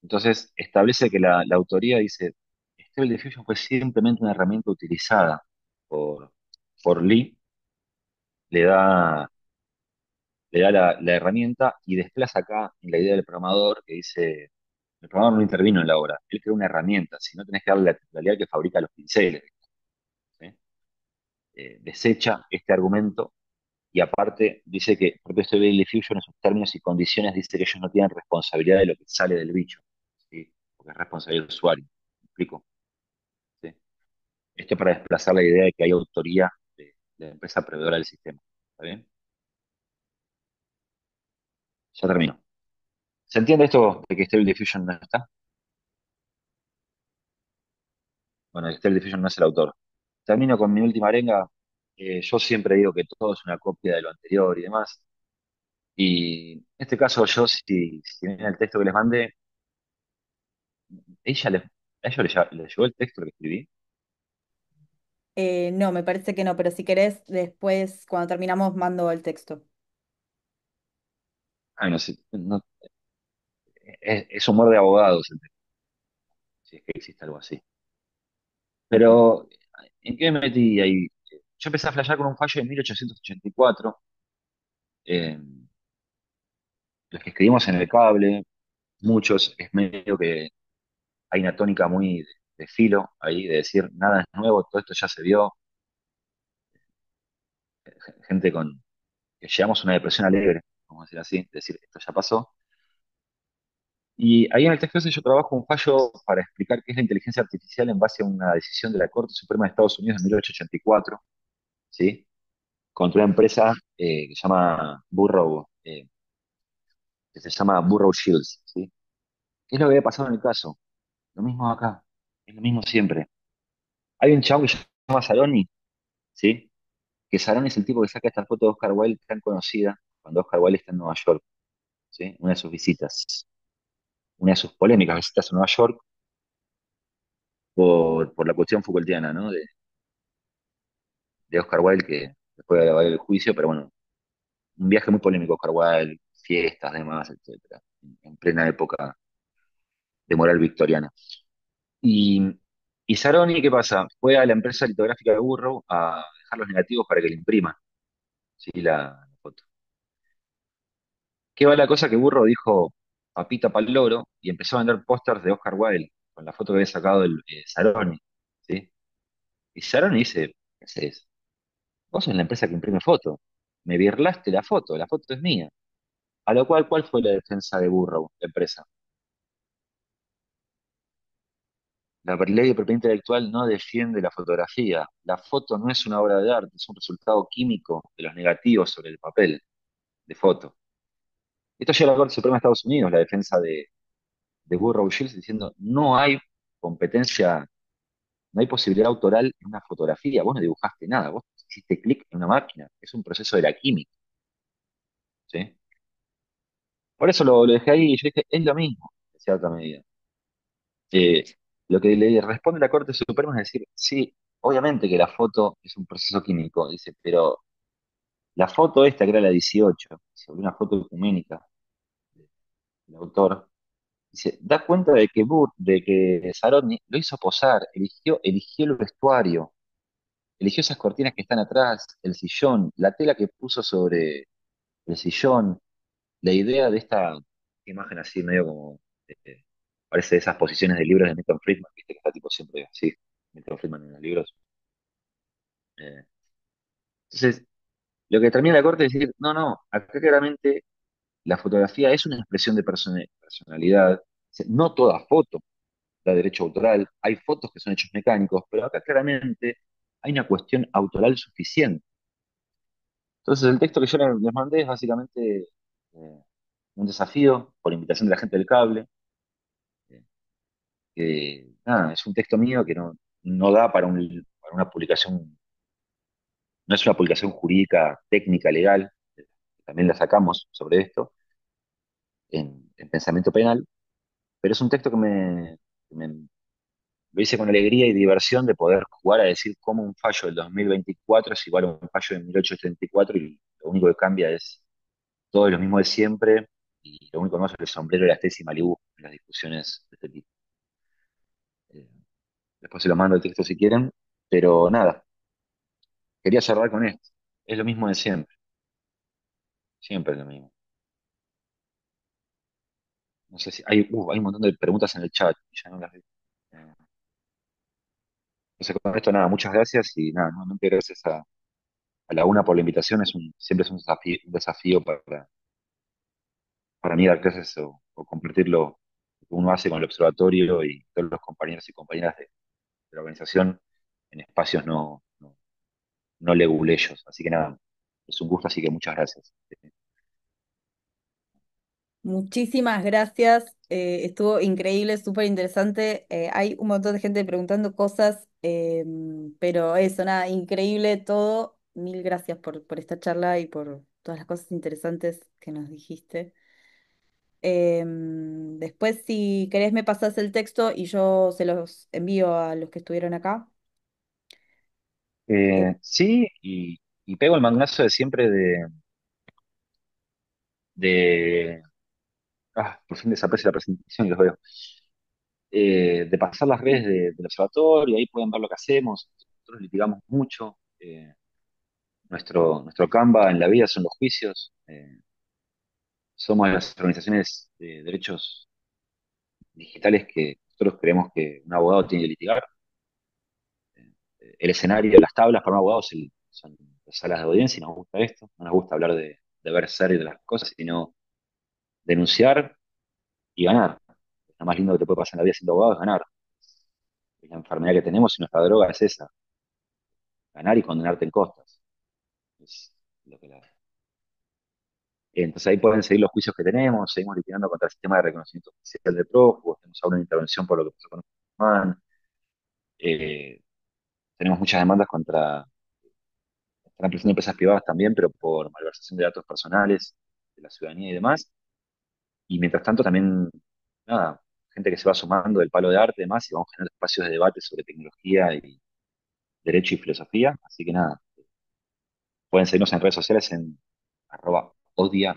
Speaker 2: entonces, establece que la autoría dice, Stable Diffusion fue simplemente una herramienta utilizada por, por Lee, le da, le da la herramienta y desplaza acá en la idea del programador que dice, el programador no intervino en la obra, él creó una herramienta, si no tenés que darle la titularidad que fabrica los pinceles, ¿sí? Desecha este argumento y aparte dice que el propio Stable Diffusion en sus términos y condiciones dice que ellos no tienen responsabilidad de lo que sale del bicho, ¿sí? Porque es responsabilidad del usuario. ¿Me explico? ¿Sí? Esto para desplazar la idea de que hay autoría de la empresa proveedora del sistema. ¿Está bien? Ya termino. ¿Se entiende esto de que Stable Diffusion no está? Bueno, Stable Diffusion no es el autor. Termino con mi última arenga. Yo siempre digo que todo es una copia de lo anterior y demás. Y en este caso, yo, si ven el texto que les mandé, ella les, a ellos les llegó el texto que escribí.
Speaker 1: No, me parece que no, pero si querés, después, cuando terminamos, mando el texto.
Speaker 2: Ay, no sé, es humor de abogados el texto, si es que existe algo así. Pero, ¿en qué me metí ahí? Yo empecé a flashear con un fallo de 1884, eh, los que escribimos en el cable, muchos, es medio que hay una tónica muy de filo ahí, de decir, nada es nuevo, todo esto ya se vio, gente que llevamos una depresión alegre, vamos a decir así, decir, esto ya pasó. Y ahí en el texto ese yo trabajo un fallo para explicar qué es la inteligencia artificial en base a una decisión de la Corte Suprema de Estados Unidos en 1884, ¿sí? Contra una empresa que se llama Burrow, que se llama Burrow Shields, ¿sí? ¿Qué es lo que había pasado en el caso? Lo mismo acá, es lo mismo siempre. Hay un chavo que se llama Saroni, ¿sí? Que Saroni es el tipo que saca esta foto de Oscar Wilde tan conocida cuando Oscar Wilde está en Nueva York, ¿sí? Una de sus visitas, una de sus polémicas visitas a Nueva York por la cuestión Foucaultiana, ¿no? De Oscar Wilde, que después de haber el juicio, pero bueno, un viaje muy polémico, Oscar Wilde, fiestas, demás, etcétera, en plena época de moral victoriana. Y, y Saroni, ¿qué pasa? Fue a la empresa litográfica de Burrow a dejar los negativos para que le imprima, ¿sí? La foto. ¿Qué va la cosa que Burrow dijo papita para el loro y empezó a vender pósters de Oscar Wilde con la foto que había sacado el Saroni, ¿sí? Y Saroni dice, ¿qué haces? Vos sos la empresa que imprime fotos. Me birlaste la foto es mía. A lo cual, ¿cuál fue la defensa de Burrow, la empresa? La ley de propiedad intelectual no defiende la fotografía. La foto no es una obra de arte, es un resultado químico de los negativos sobre el papel de foto. Esto llega a la Corte Suprema de Estados Unidos, la defensa de Burrow Shields, diciendo no hay competencia, no hay posibilidad autoral en una fotografía. Vos no dibujaste nada, vos hiciste clic en una máquina. Es un proceso de la química, ¿sí? Por eso lo dejé ahí y yo dije, es lo mismo, en cierta medida. Eh, lo que le responde la Corte Suprema es decir, sí, obviamente que la foto es un proceso químico, dice, pero la foto esta, que era la 18, sobre una foto ecuménica del autor, y se da cuenta de que Sarotni lo hizo posar, eligió el vestuario, eligió esas cortinas que están atrás, el sillón, la tela que puso sobre el sillón, la idea de esta imagen así medio como, eh, parece de esas posiciones de libros de Milton Friedman, viste que está tipo siempre así, Milton Friedman en los libros. Eh, entonces, lo que termina la corte es decir, no, no, acá claramente la fotografía es una expresión de personalidad. No toda foto da derecho autoral, hay fotos que son hechos mecánicos, pero acá claramente hay una cuestión autoral suficiente. Entonces el texto que yo les mandé es básicamente un desafío por invitación de la gente del cable, eh, que nada, es un texto mío que no da para una publicación, no es una publicación jurídica, técnica, legal, también la sacamos sobre esto en Pensamiento Penal, pero es un texto que lo hice con alegría y diversión de poder jugar a decir cómo un fallo del 2024 es igual a un fallo de 1834 y lo único que cambia es todo lo mismo de siempre y lo único que es el sombrero de la Stacy Malibu en las discusiones de este tipo. Eh, Después se lo mando el texto si quieren, pero nada, quería cerrar con esto. Es lo mismo de siempre, siempre es lo mismo. No sé si hay un montón de preguntas en el chat y ya no las vi. Entonces con esto nada, muchas gracias y nada, nuevamente gracias a la UNA por la invitación, siempre es un desafío para mí dar clases o compartir lo que uno hace con el observatorio y todos los compañeros y compañeras de la organización en espacios no leguleyos. Así que nada, es un gusto, así que muchas gracias.
Speaker 1: Muchísimas gracias, estuvo increíble, súper interesante. Hay un montón de gente preguntando cosas, pero eso, nada, increíble todo. Mil gracias por esta charla y por todas las cosas interesantes que nos dijiste. Después, si querés, me pasás el texto y yo se los envío a los que estuvieron acá. Eh,
Speaker 2: Sí, y pego el mangazo de siempre de por fin desaparece la presentación y los veo. De pasar las redes del observatorio, ahí pueden ver lo que hacemos. Nosotros litigamos mucho. Nuestro Canva en la vida son los juicios. Somos las organizaciones de derechos digitales que nosotros creemos que un abogado tiene que litigar. El escenario, las tablas para un abogado son las salas de audiencia y nos gusta esto. No nos gusta hablar de ver serio de las cosas, sino denunciar y ganar. Lo más lindo que te puede pasar en la vida siendo abogado es ganar. Es la enfermedad que tenemos y nuestra droga es esa, ganar y condenarte en costas. Es lo que Entonces ahí pueden seguir los juicios que tenemos, seguimos litigando contra el sistema de reconocimiento oficial de prófugos, tenemos ahora una intervención por lo que pasó con Guzmán, eh, tenemos muchas demandas contra están presando empresas privadas también, pero por malversación de datos personales de la ciudadanía y demás. Y mientras tanto también, nada, gente que se va sumando del palo de arte y demás, y vamos generando espacios de debate sobre tecnología y derecho y filosofía. Así que nada, pueden seguirnos en redes sociales en @odia.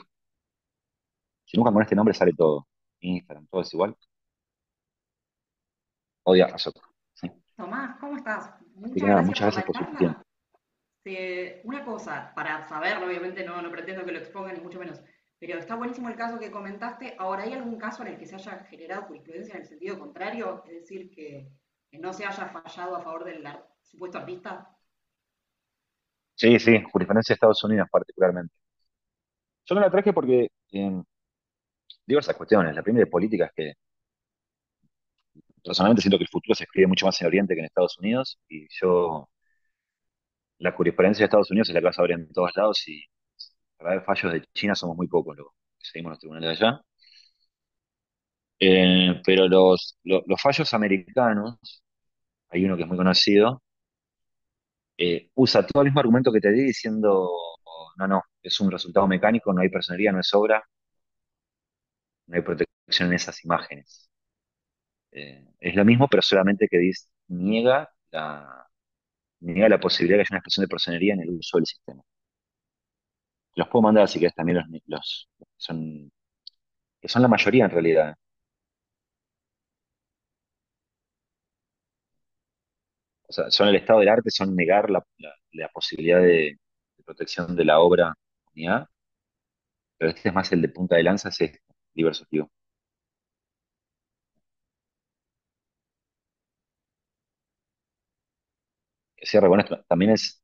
Speaker 2: Si nunca con este nombre sale todo. Instagram, todo es igual. Odia Azoka. Sí.
Speaker 5: Tomás, ¿cómo estás?
Speaker 2: Así que
Speaker 5: Muchas
Speaker 2: nada,
Speaker 5: gracias
Speaker 2: muchas
Speaker 5: por
Speaker 2: gracias
Speaker 5: la
Speaker 2: por su tiempo.
Speaker 5: charla. Una cosa, para saberlo, obviamente no pretendo que lo expongan ni mucho menos, pero está buenísimo el caso que comentaste. Ahora, ¿hay algún caso en el que se haya generado jurisprudencia en el sentido contrario? Es decir, que no se haya fallado a favor del supuesto artista.
Speaker 2: Sí, sí, jurisprudencia de Estados Unidos particularmente. Yo no la traje porque diversas cuestiones. La primera de política es que personalmente siento que el futuro se escribe mucho más en Oriente que en Estados Unidos y la jurisprudencia de Estados Unidos es la que vas a ver en todos lados y para ver fallos de China somos muy pocos los que seguimos los tribunales de allá. Pero los fallos americanos, hay uno que es muy conocido, usa todo el mismo argumento que te di diciendo, no, no, es un resultado mecánico, no hay personería, no es obra, no hay protección en esas imágenes. Es lo mismo, pero solamente que niega la posibilidad de que haya una expresión de personería en el uso del sistema. Los puedo mandar si querés también que son la mayoría en realidad. O sea, son el estado del arte, son negar la posibilidad de protección de la obra comunidad, pero este es más el de punta de lanza, es este, libre asociativo. Que cierre con esto, también es,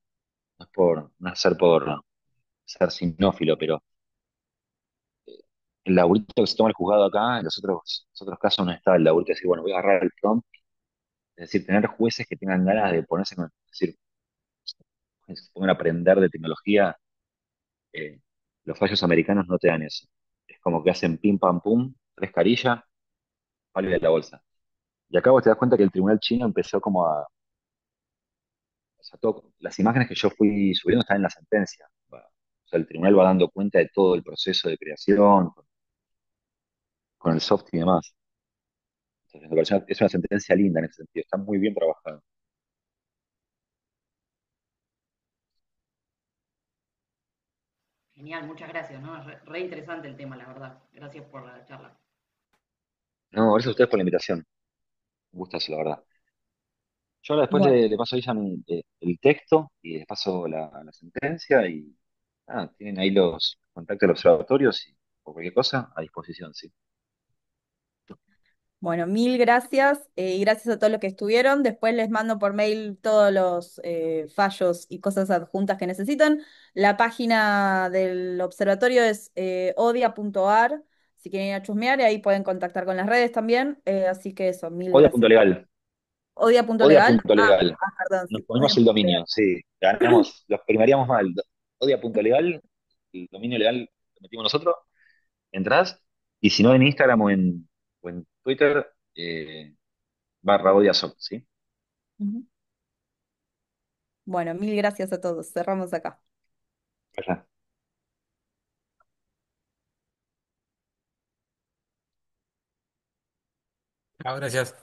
Speaker 2: no es por, no es ser por ser sinófilo, pero el laburito que se toma el juzgado acá, en los otros casos no está el laburito de decir, bueno, voy a agarrar el prompt, es decir, tener jueces que tengan ganas de ponerse con, es decir, que se pongan a aprender de tecnología, eh, los fallos americanos no te dan eso. Es como que hacen pim pam pum, tres carillas, palo de la bolsa. Y acá vos te das cuenta que el tribunal chino empezó como a, o sea, las imágenes que yo fui subiendo están en la sentencia. O sea, el tribunal va dando cuenta de todo el proceso de creación, con el soft y demás. Entonces, me pareció- es una sentencia linda en ese sentido, está muy bien trabajada.
Speaker 5: Genial, muchas gracias, ¿no? Re interesante el tema, la verdad. Gracias por la charla.
Speaker 2: No, gracias a ustedes por la invitación. Un gustazo, la verdad. Yo ahora después
Speaker 1: Bueno.
Speaker 2: le paso a Isan el texto y les paso la sentencia y tienen ahí los contactos de los observatorios y por cualquier cosa a disposición, sí.
Speaker 1: Bueno, mil gracias y gracias a todos los que estuvieron. Después les mando por mail todos los fallos y cosas adjuntas que necesitan. La página del observatorio es odia.ar. Si quieren ir a chusmear, y ahí pueden contactar con las redes también. Así que eso, mil gracias.
Speaker 2: Odia.legal,
Speaker 1: Odia.legal.
Speaker 2: odia.legal.
Speaker 1: Perdón,
Speaker 2: Nos
Speaker 1: sí,
Speaker 2: ponemos el
Speaker 1: odia.legal.
Speaker 2: dominio, sí. Ganamos, los primaríamos mal. Odia.legal, el dominio legal lo metimos nosotros, entrás y si no en Instagram o en Twitter, barra odiasoc, ¿sí?
Speaker 1: Ujú. Bueno, mil gracias a todos. Cerramos acá.
Speaker 2: Allá.
Speaker 6: Chao, gracias.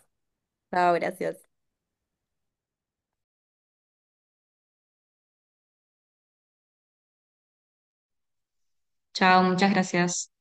Speaker 1: Chao, gracias.
Speaker 7: Chao, muchas gracias.